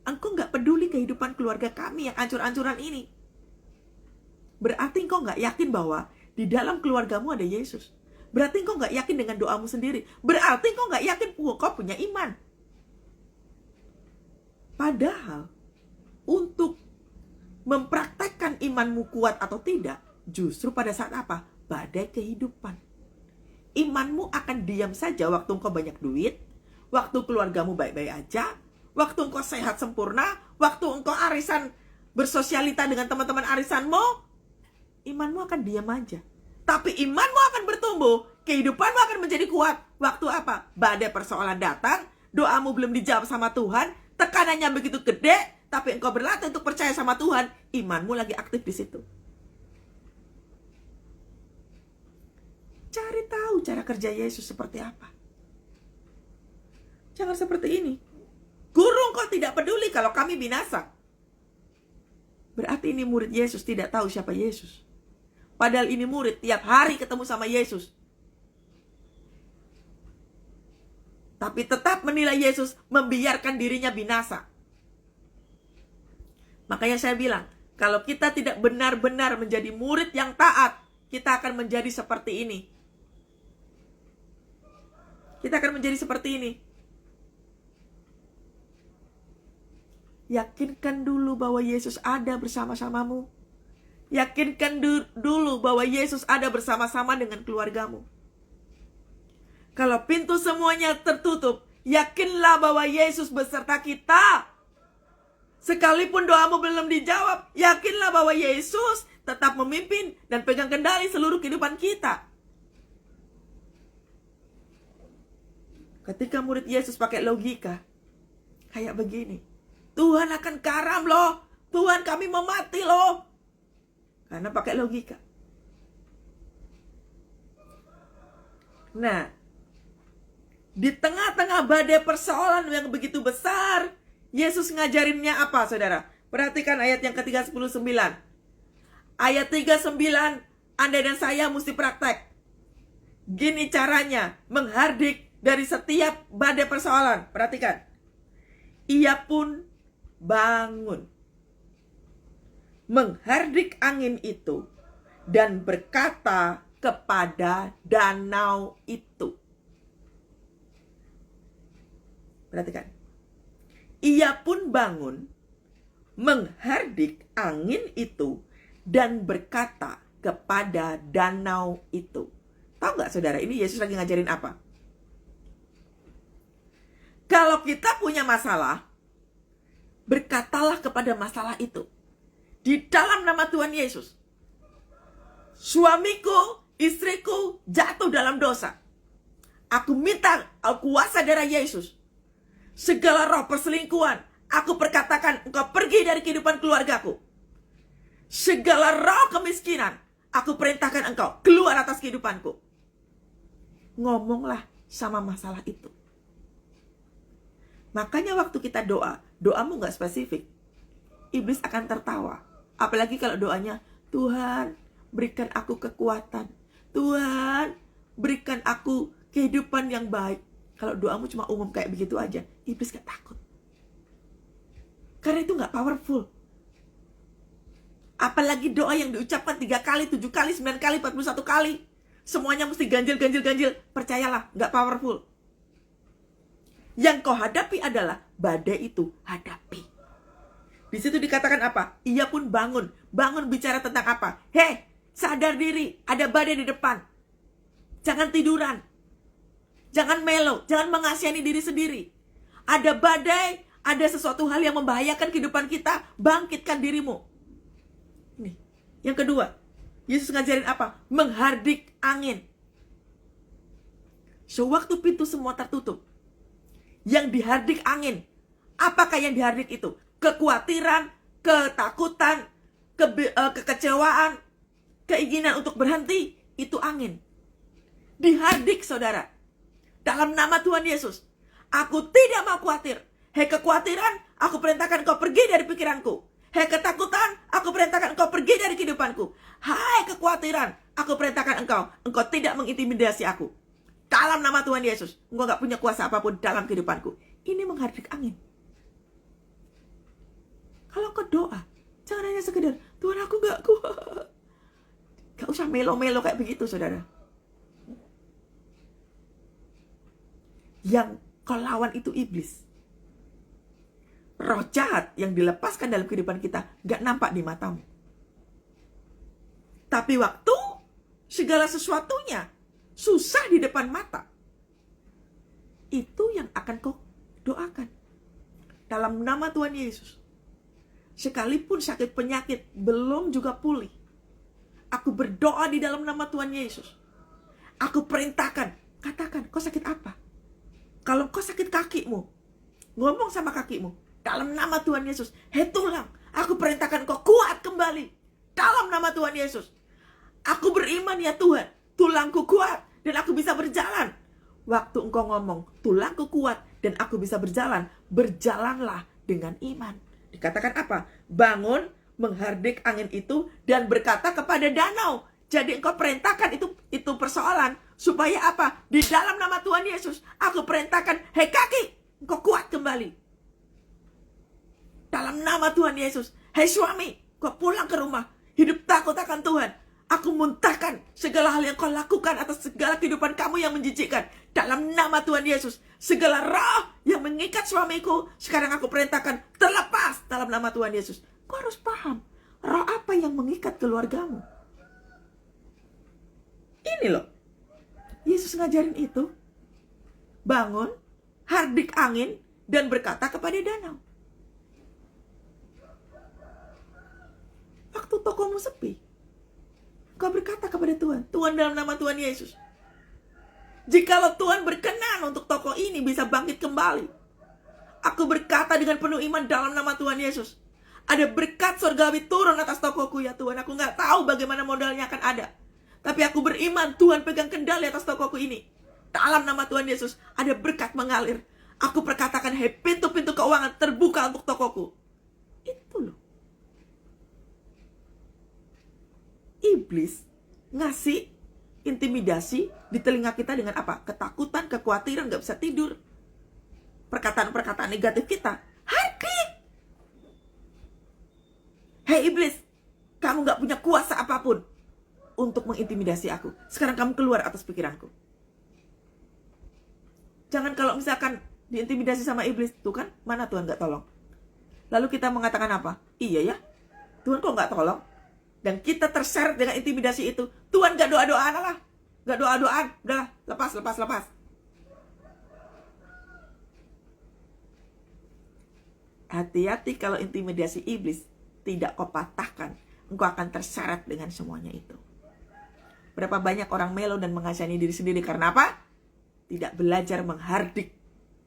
Engkau nggak peduli kehidupan keluarga kami yang ancur-ancuran ini. Berarti engkau nggak yakin bahwa di dalam keluargamu ada Yesus. Berarti engkau nggak yakin dengan doamu sendiri. Berarti engkau nggak yakin kau punya iman. Padahal untuk mempraktekkan imanmu kuat atau tidak, justru pada saat apa? Badai kehidupan. Imanmu akan diam saja waktu engkau banyak duit, waktu keluargamu baik-baik aja, waktu engkau sehat sempurna, waktu engkau arisan bersosialita dengan teman-teman arisanmu. Imanmu akan diam aja. Tapi imanmu akan bertumbuh. Kehidupanmu akan menjadi kuat. Waktu apa? Badai persoalan datang. Doamu belum dijawab sama Tuhan. Tekanannya begitu gede. Tapi engkau berlatih untuk percaya sama Tuhan. Imanmu lagi aktif di situ. Cari tahu cara kerja Yesus seperti apa. Jangan seperti ini. Guru, engkau tidak peduli kalau kami binasa. Berarti ini murid Yesus tidak tahu siapa Yesus. Padahal ini murid tiap hari ketemu sama Yesus. Tapi tetap menilai Yesus, membiarkan dirinya binasa. Makanya saya bilang, kalau kita tidak benar-benar menjadi murid yang taat, kita akan menjadi seperti ini. Kita akan menjadi seperti ini. Yakinkan dulu bahwa Yesus ada bersama-samamu. Yakinkan dulu bahwa Yesus ada bersama-sama dengan keluargamu. Kalau pintu semuanya tertutup, yakinlah bahwa Yesus beserta kita. Sekalipun doamu belum dijawab, yakinlah bahwa Yesus tetap memimpin dan pegang kendali seluruh kehidupan kita. Ketika murid Yesus pakai logika kayak begini, Tuhan akan karam loh, Tuhan kami mau mati loh, karena pakai logika. Nah, di tengah-tengah badai persoalan yang begitu besar, Yesus ngajarinnya apa, saudara? Perhatikan ayat yang ke-39. Ayat 39, Anda dan saya mesti praktek. Gini caranya menghardik dari setiap badai persoalan. Perhatikan. Ia pun bangun, menghardik angin itu, dan berkata kepada danau itu. Perhatikan. Ia pun bangun, menghardik angin itu, dan berkata kepada danau itu. Tahu nggak saudara, ini Yesus lagi ngajarin apa? Kalau kita punya masalah, berkatalah kepada masalah itu. Di dalam nama Tuhan Yesus, suamiku, istriku jatuh dalam dosa. Aku minta kuasa darah Yesus. Segala roh perselingkuhan, aku perkatakan, engkau pergi dari kehidupan keluargaku. Segala roh kemiskinan, aku perintahkan engkau keluar atas kehidupanku. Ngomonglah sama masalah itu. Makanya waktu kita doa, doamu gak spesifik, iblis akan tertawa. Apalagi kalau doanya, Tuhan berikan aku kekuatan, Tuhan berikan aku kehidupan yang baik. Kalau doamu cuma umum kayak begitu aja, iblis gak takut. Karena itu gak powerful. Apalagi doa yang diucapkan 3 kali, 7 kali, 9 kali, 41 kali. Semuanya mesti ganjil. Percayalah, gak powerful. Yang kau hadapi adalah badai itu hadapi. Di situ dikatakan apa? Ia pun bangun. Bangun bicara tentang apa? Hei, sadar diri, ada badai di depan. Jangan tiduran. Jangan melo, jangan mengasihani diri sendiri. Ada badai, ada sesuatu hal yang membahayakan kehidupan kita, bangkitkan dirimu. Nih, yang kedua, Yesus ngajarin apa? Menghardik angin. Sewaktu pintu semua tertutup, yang dihardik angin. Apakah yang dihardik itu? Kekhawatiran, ketakutan, kekecewaan, keinginan untuk berhenti, itu angin. Dihardik, saudara. Dalam nama Tuhan Yesus, aku tidak mau khawatir. Hei kekhawatiran, aku perintahkan kau pergi dari pikiranku. Hei ketakutan, aku perintahkan engkau pergi dari kehidupanku. Hai kekhawatiran, aku perintahkan engkau tidak mengintimidasi aku. Dalam nama Tuhan Yesus, engkau gak punya kuasa apapun dalam kehidupanku. Ini menghardik angin. Kalau kau doa, jangan hanya sekedar, Tuhan aku gak kuat. Gak usah melo-melo kayak begitu, saudara. Yang kau lawan itu iblis. Roh jahat yang dilepaskan dalam kehidupan kita gak nampak di matamu. Tapi waktu segala sesuatunya susah di depan mata, itu yang akan kau doakan. Dalam nama Tuhan Yesus, sekalipun sakit penyakit belum juga pulih, aku berdoa di dalam nama Tuhan Yesus. Aku perintahkan, katakan, kau sakit apa? Kalau kau sakit kakimu, ngomong sama kakimu, dalam nama Tuhan Yesus, hei tulang, aku perintahkan kau kuat kembali. Dalam nama Tuhan Yesus, aku beriman ya Tuhan, tulangku kuat dan aku bisa berjalan. Waktu engkau ngomong, tulangku kuat dan aku bisa berjalan, berjalanlah dengan iman. Dikatakan apa? Bangun, menghardik angin itu dan berkata kepada danau, Jadi engkau perintahkan itu persoalan. Supaya apa? Di dalam nama Tuhan Yesus, aku perintahkan, hei kaki, engkau kuat kembali. Dalam nama Tuhan Yesus, hei suami, kau pulang ke rumah. Hidup takut akan Tuhan. Aku muntahkan segala hal yang kau lakukan atas segala kehidupan kamu yang menjijikkan. Dalam nama Tuhan Yesus, segala roh yang mengikat suamiku, sekarang aku perintahkan terlepas dalam nama Tuhan Yesus. Kau harus paham, roh apa yang mengikat keluargamu. Ini loh, Yesus ngajarin itu. Bangun, hardik angin, dan berkata kepada danau. Waktu tokomu sepi, kau berkata kepada Tuhan, Tuhan dalam nama Tuhan Yesus, jikalau Tuhan berkenan untuk toko ini bisa bangkit kembali, aku berkata dengan penuh iman dalam nama Tuhan Yesus, ada berkat surgawi turun atas tokoku ya Tuhan. Aku gak tahu bagaimana modalnya akan ada, tapi aku beriman Tuhan pegang kendali atas tokoku ini. Dalam nama Tuhan Yesus, ada berkat mengalir. Aku perkatakan, hei pintu-pintu keuangan terbuka untuk tokoku. Itu loh. Iblis ngasih intimidasi di telinga kita dengan apa? Ketakutan, kekhawatiran, gak bisa tidur. Perkataan-perkataan negatif kita. Hardik! Hei iblis, kamu gak punya kuasa apapun untuk mengintimidasi aku. Sekarang kamu keluar atas pikiranku. Jangan kalau misalkan diintimidasi sama iblis, tuh kan, mana Tuhan gak tolong. Lalu kita mengatakan apa? Iya ya, Tuhan kok gak tolong? Dan kita terseret dengan intimidasi itu. Tuhan gak doa-doaan lah. Gak doa-doaan. Udahlah, lepas. Hati-hati kalau intimidasi iblis tidak kau patahkan. Engkau akan terseret dengan semuanya itu. Berapa banyak orang melo dan mengasihani diri sendiri. Karena apa? Tidak belajar menghardik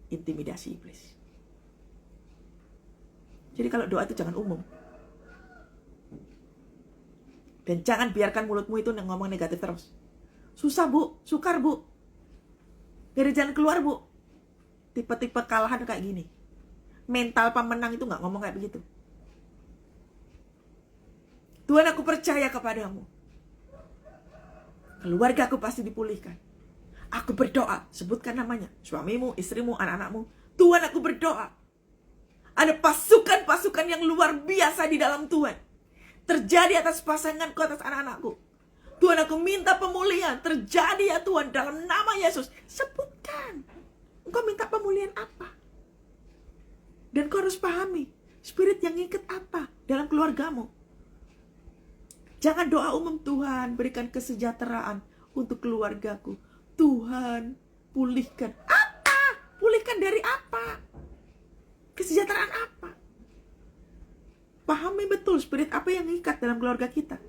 intimidasi iblis. Jadi kalau doa itu jangan umum. Dan jangan biarkan mulutmu itu ngomong negatif terus. Susah bu, sukar bu. Dari jalan keluar bu. Tipe-tipe kalahan kayak gini. Mental pemenang itu gak ngomong kayak begitu. Tuhan aku percaya kepadamu. Keluarga aku pasti dipulihkan. Aku berdoa, sebutkan namanya. Suamimu, istrimu, anak-anakmu. Tuhan aku berdoa. Ada pasukan-pasukan yang luar biasa di dalam Tuhan. Terjadi atas pasanganku, atas anak-anakku. Tuhan aku minta pemulihan. Terjadi ya Tuhan dalam nama Yesus. Sebutkan. Engkau minta pemulihan apa? Dan kau harus pahami. Spirit yang ngikat apa dalam keluargamu. Jangan doa umum, Tuhan berikan kesejahteraan untuk keluargaku. Tuhan pulihkan. Apa? Pulihkan dari apa? Kesejahteraan apa? Pahami betul spirit apa yang ngikat dalam keluarga kita.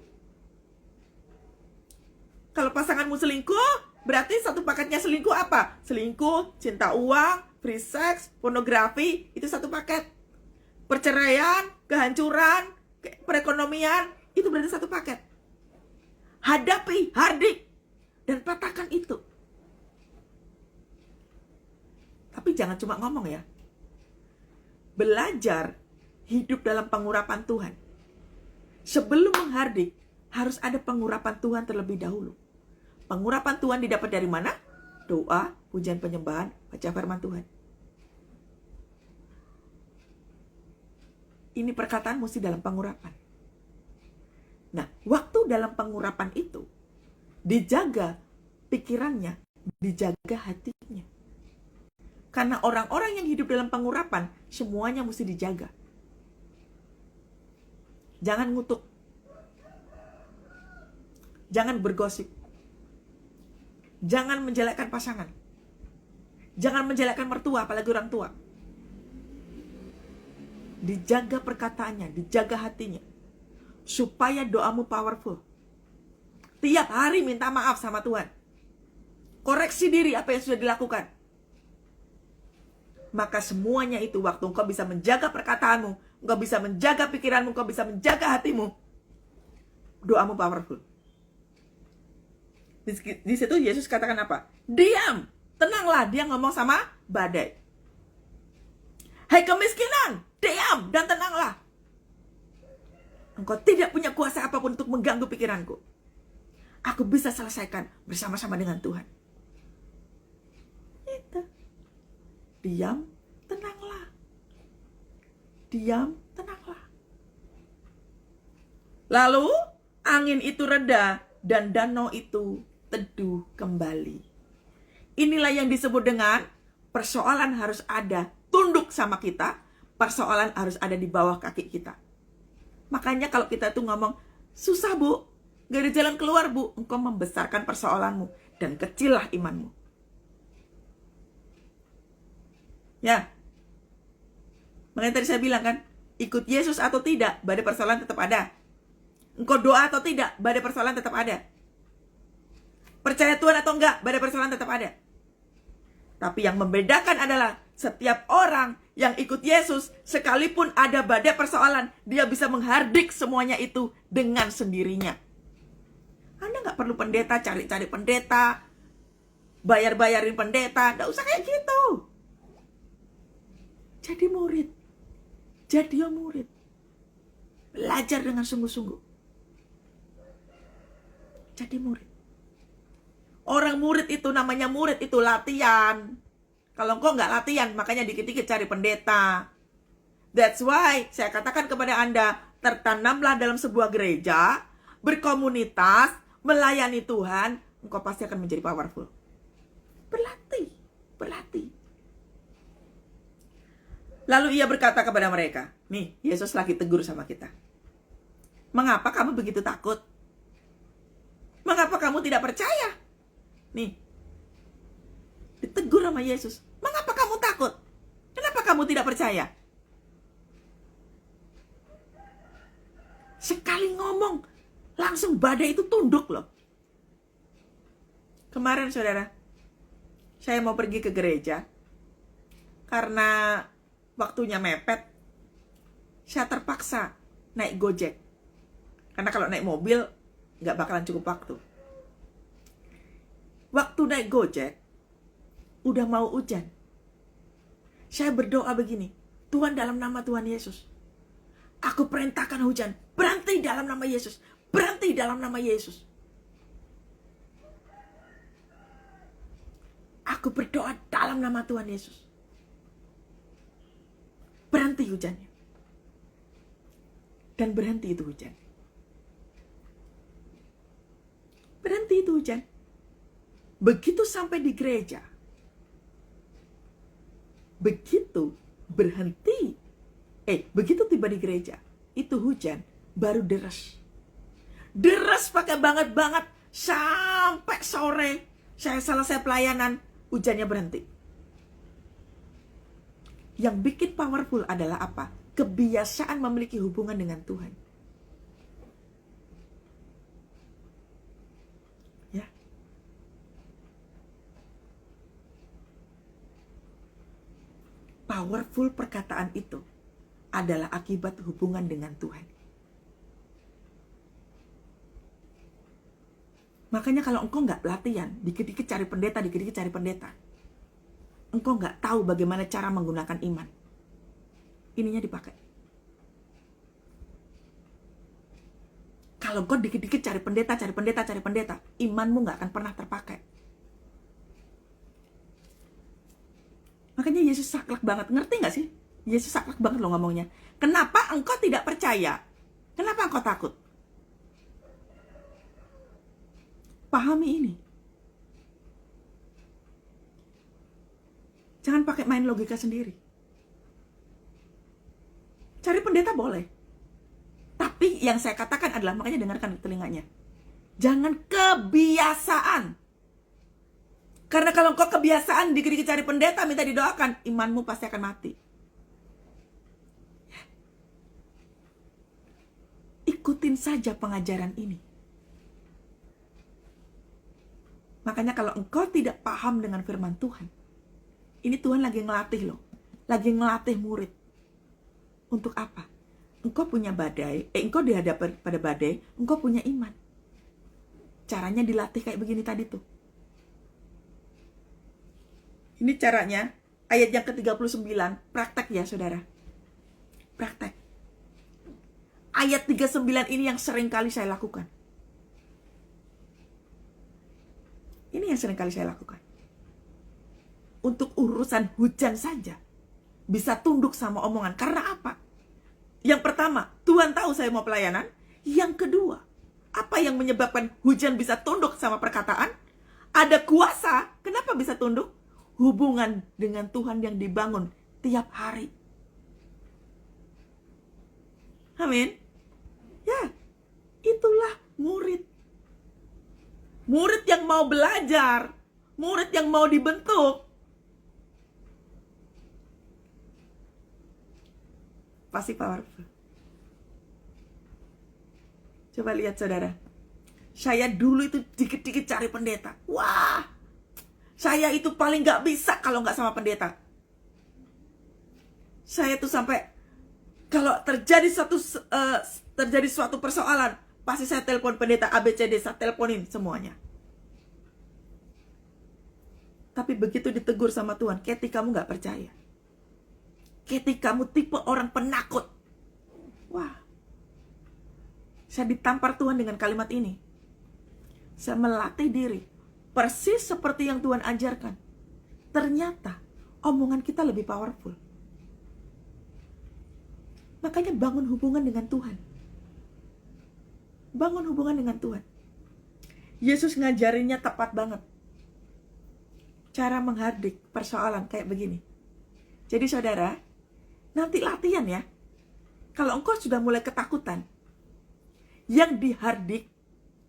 Kalau pasanganmu selingkuh, berarti satu paketnya selingkuh apa? Selingkuh, cinta uang, free sex, pornografi, itu satu paket. Perceraian, kehancuran, perekonomian, itu berarti satu paket. Hadapi, hardik, dan patahkan itu. Tapi jangan cuma ngomong ya. Belajar hidup dalam pengurapan Tuhan. Sebelum menghardik, harus ada pengurapan Tuhan terlebih dahulu. Pengurapan Tuhan didapat dari mana? Doa, pujian penyembahan, baca firman Tuhan. Ini perkataan mesti dalam pengurapan. Nah, waktu dalam pengurapan itu, dijaga pikirannya, dijaga hatinya. Karena orang-orang yang hidup dalam pengurapan, semuanya mesti dijaga. Jangan ngutuk. Jangan bergosip. Jangan menjelekkan pasangan. Jangan menjelekkan mertua, apalagi orang tua. Dijaga perkataannya, dijaga hatinya. Supaya doamu powerful. Tiap hari minta maaf sama Tuhan. Koreksi diri apa yang sudah dilakukan. Maka semuanya itu waktu engkau bisa menjaga perkataanmu, engkau bisa menjaga pikiranmu, engkau bisa menjaga hatimu. Doamu powerful. Di situ Yesus katakan apa? Diam, tenanglah. Dia ngomong sama badai. Hai kemiskinan, diam dan tenanglah. Engkau tidak punya kuasa apapun untuk mengganggu pikiranku. aku bisa selesaikan bersama-sama dengan Tuhan. Itu. Diam, tenanglah. Diam, tenanglah. Lalu angin itu reda dan danau itu teduh kembali. Inilah yang disebut dengan persoalan harus ada tunduk sama kita, persoalan harus ada di bawah kaki kita. Makanya kalau kita tuh ngomong, susah bu, gak ada jalan keluar bu, engkau membesarkan persoalanmu dan kecillah imanmu. Ya, makanya tadi saya bilang kan, ikut Yesus atau tidak, badai persoalan tetap ada. Engkau doa atau tidak, badai persoalan tetap ada. Percaya Tuhan atau enggak, badai persoalan tetap ada. Tapi yang membedakan adalah setiap orang yang ikut Yesus, sekalipun ada badai persoalan, dia bisa menghardik semuanya itu dengan sendirinya. Anda nggak perlu pendeta, cari-cari pendeta, bayar-bayarin pendeta, nggak usah kayak gitu. Jadi murid, jadi murid, belajar dengan sungguh-sungguh. Jadi murid. Orang murid itu namanya murid itu latihan. Kalau engkau nggak latihan, makanya dikit-dikit cari pendeta. That's why saya katakan kepada Anda, tertanamlah dalam sebuah gereja, berkomunitas, melayani Tuhan, engkau pasti akan menjadi powerful. Berlatih, berlatih. Lalu ia berkata kepada mereka, nih Yesus lagi tegur sama kita. Mengapa kamu begitu takut? Mengapa kamu tidak percaya? Nih, ditegur sama Yesus. Mengapa kamu takut? Kenapa kamu tidak percaya? Sekali ngomong, langsung badai itu tunduk loh. Kemarin saudara, saya mau pergi ke gereja. Karena waktunya mepet, saya terpaksa naik Gojek. Karena kalau naik mobil, nggak bakalan cukup waktu. Waktu naik Gojek, udah mau hujan. Saya berdoa begini, Tuhan dalam nama Tuhan Yesus, aku perintahkan hujan, berhenti dalam nama Yesus, berhenti dalam nama Yesus. Aku berdoa dalam nama Tuhan Yesus. Berhenti hujannya. Dan berhenti itu hujan. Berhenti itu hujan. Begitu sampai di gereja, begitu tiba di gereja, itu hujan baru deres. Deres pakai banget sampai sore. Saya selesai pelayanan, hujannya berhenti. Yang bikin powerful adalah apa? Kebiasaan memiliki hubungan dengan Tuhan. Ya. Powerful perkataan itu adalah akibat hubungan dengan Tuhan. Makanya kalau engkau nggak latihan, dikit-dikit cari pendeta, engkau nggak tahu bagaimana cara menggunakan iman. Ininya dipakai. Kalau engkau dikit-dikit cari pendeta, imanmu nggak akan pernah terpakai. Makanya Yesus saklek banget, ngerti nggak sih? Yesus saklek banget loh ngomongnya. Kenapa engkau tidak percaya? Kenapa engkau takut? Pahami ini. Jangan pakai main logika sendiri. Cari pendeta boleh. Tapi yang saya katakan adalah, makanya dengarkan telinganya. Jangan kebiasaan. Karena kalau engkau kebiasaan dikit-dikit cari pendeta, minta didoakan, imanmu pasti akan mati. Ikutin saja pengajaran ini. Makanya kalau engkau tidak paham dengan firman Tuhan, ini Tuhan lagi ngelatih loh. Lagi ngelatih murid. Untuk apa? Engkau punya badai, engkau dihadapkan pada badai, engkau punya iman. Caranya dilatih kayak begini tadi tuh. Ini caranya, ayat yang ke-39, praktek ya saudara. Praktek. Ayat 39 ini yang sering kali saya lakukan. yang seringkali saya lakukan. Untuk urusan hujan saja bisa tunduk sama omongan. Karena apa? Yang pertama, Tuhan tahu saya mau pelayanan. Yang kedua, apa yang menyebabkan hujan bisa tunduk sama perkataan? Ada kuasa. Kenapa bisa tunduk? Hubungan dengan Tuhan yang dibangun tiap hari. Amin. Ya, itulah murid. Murid yang mau belajar. Murid yang mau dibentuk. Pasti powerful. Coba lihat saudara. Saya dulu itu dikit-dikit cari pendeta. Wah, saya itu paling gak bisa kalau gak sama pendeta. Saya tuh sampai kalau terjadi suatu persoalan, pasti saya telepon pendeta ABCD, saya teleponin semuanya. Tapi begitu ditegur sama Tuhan, Kathy kamu gak percaya. Kathy kamu tipe orang penakut. Wah, saya ditampar Tuhan dengan kalimat ini. Saya melatih diri, persis seperti yang Tuhan ajarkan. Ternyata omongan kita lebih powerful. Makanya bangun hubungan dengan Tuhan. Bangun hubungan dengan Tuhan. Yesus ngajarinnya tepat banget. Cara menghardik persoalan kayak begini. Jadi saudara, nanti latihan ya. Kalau engkau sudah mulai ketakutan, yang dihardik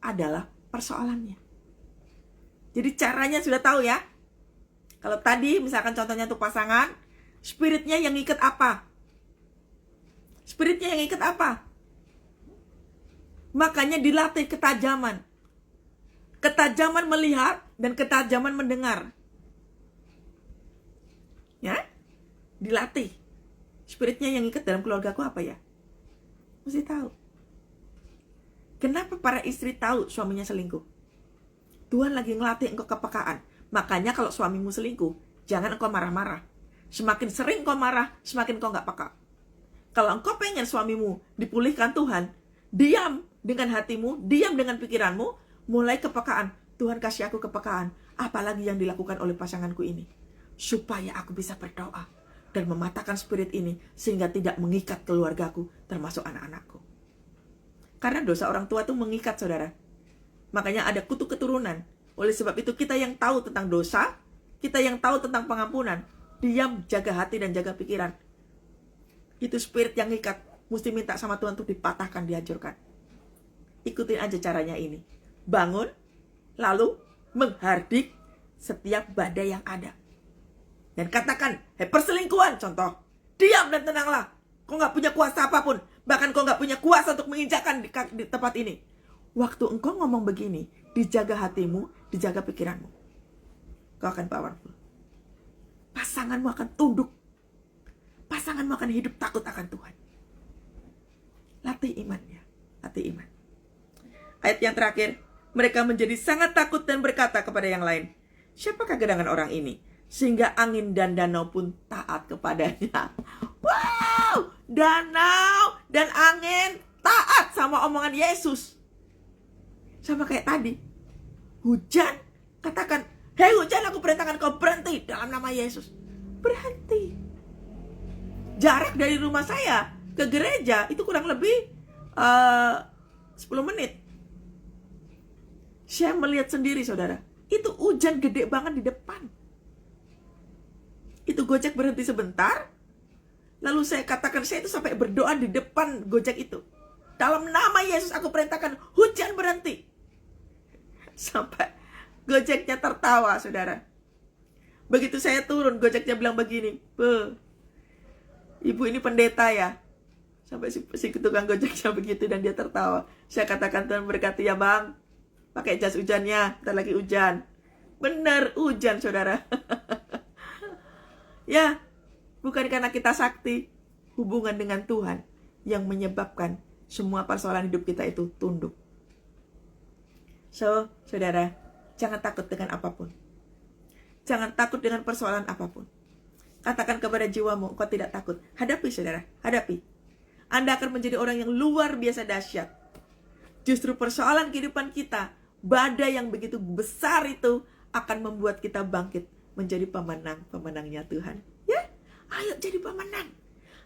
adalah persoalannya. Jadi caranya sudah tahu ya. Kalau tadi misalkan contohnya tuh pasangan, spiritnya yang ngikat apa? Spiritnya yang ngikat apa? Makanya dilatih ketajaman. Ketajaman melihat dan ketajaman mendengar. Ya? Dilatih. Spiritnya yang ngikat dalam keluargaku apa ya? Mesti tahu. Kenapa para istri tahu suaminya selingkuh? Tuhan lagi ngelatih engkau kepekaan. Makanya kalau suamimu selingkuh, jangan engkau marah-marah. Semakin sering engkau marah, semakin engkau gak peka. Kalau engkau pengen suamimu dipulihkan Tuhan, diam dengan hatimu, diam dengan pikiranmu, mulai kepekaan. Tuhan kasih aku kepekaan. Apalagi yang dilakukan oleh pasanganku ini. Supaya aku bisa berdoa dan mematahkan spirit ini sehingga tidak mengikat keluargaku termasuk anak-anakku. Karena dosa orang tua itu mengikat saudara. Makanya ada kutuk keturunan. Oleh sebab itu kita yang tahu tentang dosa, kita yang tahu tentang pengampunan, diam, jaga hati dan jaga pikiran. Itu spirit yang ngikat, mesti minta sama Tuhan untuk dipatahkan, dihancurkan. Ikutin aja caranya ini. Bangun, lalu menghardik setiap badai yang ada. Dan katakan, hei perselingkuhan, contoh. Diam dan tenanglah. Kau gak punya kuasa apapun. Bahkan kau gak punya kuasa untuk menginjakkan di tempat ini. Waktu engkau ngomong begini, dijaga hatimu, dijaga pikiranmu. Kau akan powerful. Pasanganmu akan tunduk. Pasanganmu akan hidup takut akan Tuhan. Latih imannya. Latih iman. Ayat yang terakhir. Mereka menjadi sangat takut dan berkata kepada yang lain, siapakah gerangan orang ini? Sehingga angin dan danau pun taat kepadanya. Wow! Danau dan angin taat sama omongan Yesus. Sama kayak tadi. Hujan, katakan, hei hujan, aku perintahkan kau berhenti dalam nama Yesus. Berhenti. Jarak dari rumah saya ke gereja itu kurang lebih 10 menit. Saya melihat sendiri saudara. Itu hujan gede banget di depan. Itu Gojek berhenti sebentar. Lalu saya katakan, saya itu sampai berdoa di depan Gojek itu. Dalam nama Yesus aku perintahkan hujan berhenti. Sampai Gojeknya tertawa saudara. Begitu saya turun, Gojeknya bilang begini, ibu ini pendeta ya? Sampai si tukang Gojeknya begitu dan dia tertawa. Saya katakan, Tuhan berkati ya bang. Pakai jas hujannya, bentar lagi hujan. Benar hujan saudara. Ya, bukan karena kita sakti, hubungan dengan Tuhan yang menyebabkan semua persoalan hidup kita itu tunduk. So, saudara, jangan takut dengan apapun. Jangan takut dengan persoalan apapun. Katakan kepada jiwamu, kau tidak takut. Hadapi saudara, hadapi. Anda akan menjadi orang yang luar biasa dahsyat. Justru persoalan kehidupan kita, badai yang begitu besar itu akan membuat kita bangkit menjadi pemenang-pemenangnya Tuhan. Ya, ayo jadi pemenang.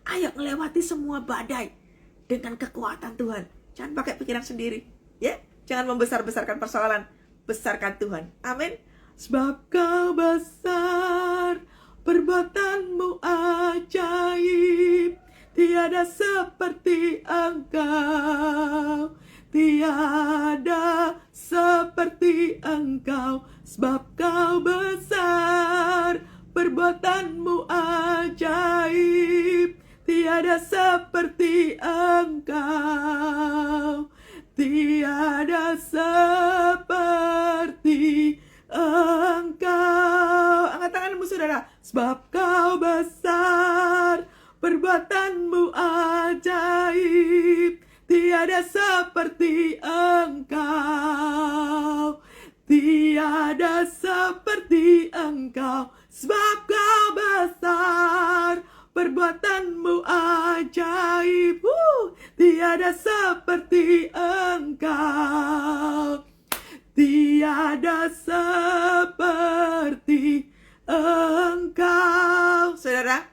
Ayo melewati semua badai dengan kekuatan Tuhan. Jangan pakai pikiran sendiri. Ya, jangan membesar-besarkan persoalan. Besarkan Tuhan. Amin. Sebab kau besar, perbuatanmu ajaib, tiada seperti engkau, tiada seperti engkau. Sebab kau besar, perbuatanmu ajaib, tiada seperti engkau, tiada seperti engkau. Angkat tanganmu saudara. Sebab kau besar, perbuatanmu ajaib, tiada seperti engkau, tiada seperti engkau. Sebab kau besar, perbuatanmu ajaib, tiada seperti engkau, tiada seperti engkau. Saudara,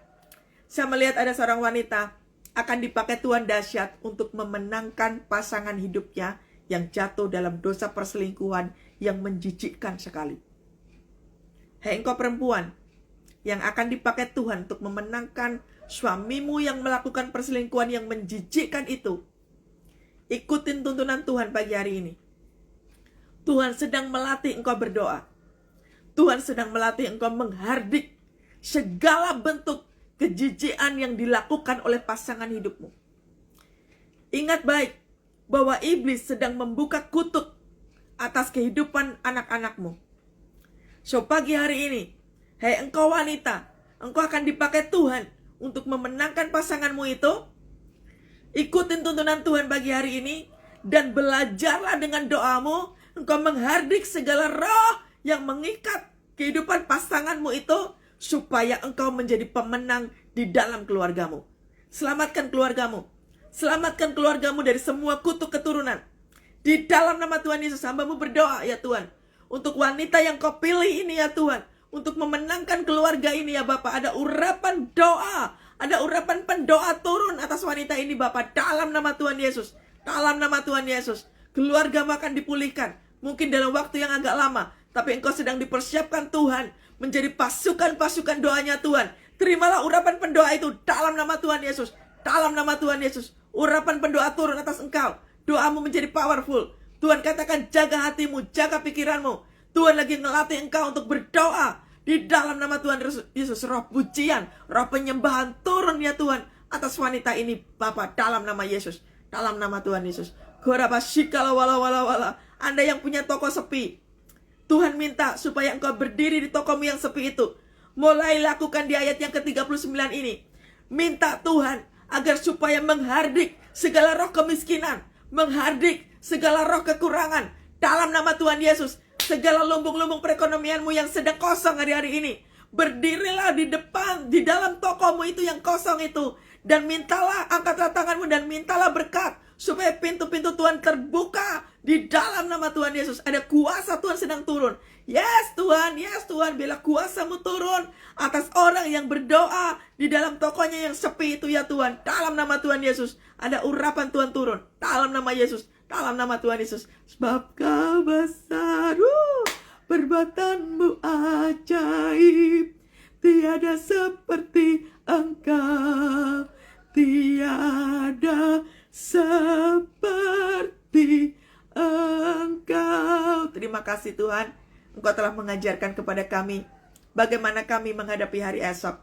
saya melihat ada seorang wanita akan dipakai Tuhan dahsyat untuk memenangkan pasangan hidupnya yang jatuh dalam dosa perselingkuhan yang menjijikkan sekali. Hei engkau perempuan yang akan dipakai Tuhan untuk memenangkan suamimu yang melakukan perselingkuhan yang menjijikkan itu, ikutin tuntunan Tuhan pagi hari ini. Tuhan sedang melatih engkau berdoa. Tuhan sedang melatih engkau menghardik segala bentuk kejijikan yang dilakukan oleh pasangan hidupmu. Ingat baik bahwa iblis sedang membuka kutuk atas kehidupan anak-anakmu. So pagi hari ini, hei engkau wanita, engkau akan dipakai Tuhan untuk memenangkan pasanganmu itu. Ikutin tuntunan Tuhan pagi hari ini dan belajarlah dengan doamu. Engkau menghardik segala roh yang mengikat kehidupan pasanganmu itu, supaya engkau menjadi pemenang di dalam keluargamu. Selamatkan keluargamu. Selamatkan keluargamu dari semua kutuk keturunan. Di dalam nama Tuhan Yesus, hamba-Mu berdoa ya Tuhan. Untuk wanita yang kau pilih ini ya Tuhan. Untuk memenangkan keluarga ini ya Bapak. Ada urapan doa. Ada urapan pendoa turun atas wanita ini Bapak. Dalam nama Tuhan Yesus. Dalam nama Tuhan Yesus. Keluargamu akan dipulihkan. Mungkin dalam waktu yang agak lama. Tapi engkau sedang dipersiapkan Tuhan. Menjadi pasukan-pasukan doanya Tuhan. Terimalah urapan pendoa itu dalam nama Tuhan Yesus. Dalam nama Tuhan Yesus. Urapan pendoa turun atas engkau. Doamu menjadi powerful. Tuhan katakan jaga hatimu, jaga pikiranmu. Tuhan lagi ngelatih engkau untuk berdoa. Di dalam nama Tuhan Yesus. Roh pujian, roh penyembahan turun ya Tuhan atas wanita ini Bapa. Dalam nama Yesus. Dalam nama Tuhan Yesus. Anda yang punya toko sepi, Tuhan minta supaya engkau berdiri di tokomu yang sepi itu. Mulai lakukan di ayat yang ke-39 ini. Minta Tuhan agar supaya menghardik segala roh kemiskinan, menghardik segala roh kekurangan dalam nama Tuhan Yesus. Segala lumbung-lumbung perekonomianmu yang sedang kosong hari-hari ini, berdirilah di depan, di dalam tokomu itu yang kosong itu, dan mintalah, angkatlah tanganmu dan mintalah berkat, supaya pintu-pintu Tuhan terbuka di dalam nama Tuhan Yesus. Ada kuasa Tuhan sedang turun. Yes Tuhan, bila kuasa-Mu turun atas orang yang berdoa di dalam tokonya yang sepi itu ya Tuhan. Dalam nama Tuhan Yesus, ada urapan Tuhan turun. Dalam nama Yesus, dalam nama Tuhan Yesus. Sebab Kau besar, perbuatanmu ajaib, tiada seperti Engkau, tiada seperti Engkau. Terima kasih Tuhan, Engkau telah mengajarkan kepada kami bagaimana kami menghadapi hari esok.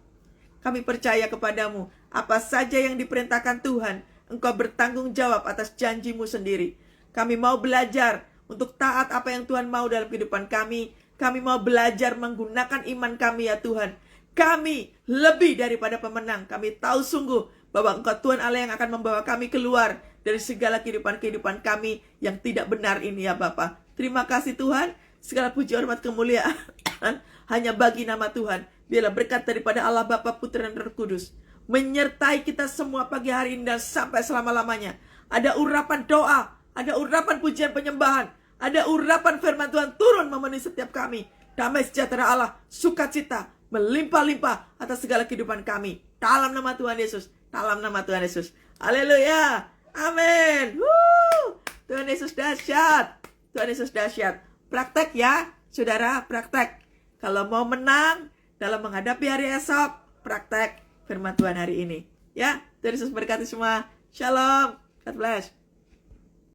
Kami percaya kepadamu, apa saja yang diperintahkan Tuhan, Engkau bertanggung jawab atas janji-Mu sendiri. Kami mau belajar untuk taat apa yang Tuhan mau dalam kehidupan kami. Kami mau belajar menggunakan iman kami ya Tuhan. Kami lebih daripada pemenang. Kami tahu sungguh bahwa Engkau Tuhan Allah yang akan membawa kami keluar dari segala kehidupan-kehidupan kami yang tidak benar ini ya Bapa. Terima kasih Tuhan. Segala puji hormat kemuliaan hanya bagi nama Tuhan. Biarlah berkat daripada Allah Bapa, Putra dan Roh Kudus menyertai kita semua pagi hari ini dan sampai selama-lamanya. Ada urapan doa, ada urapan pujian penyembahan, ada urapan firman Tuhan turun memenuhi setiap kami. damai sejahtera Allah, sukacita, melimpah-limpah atas segala kehidupan kami. Dalam nama Tuhan Yesus. Dalam nama Tuhan Yesus. Haleluya. Amin. Tuhan Yesus dahsyat. Tuhan Yesus dahsyat. Praktek ya, saudara, praktek. Kalau mau menang dalam menghadapi hari esok, praktek firman Tuhan hari ini. Ya, Tuhan Yesus berkati semua. Shalom. God bless.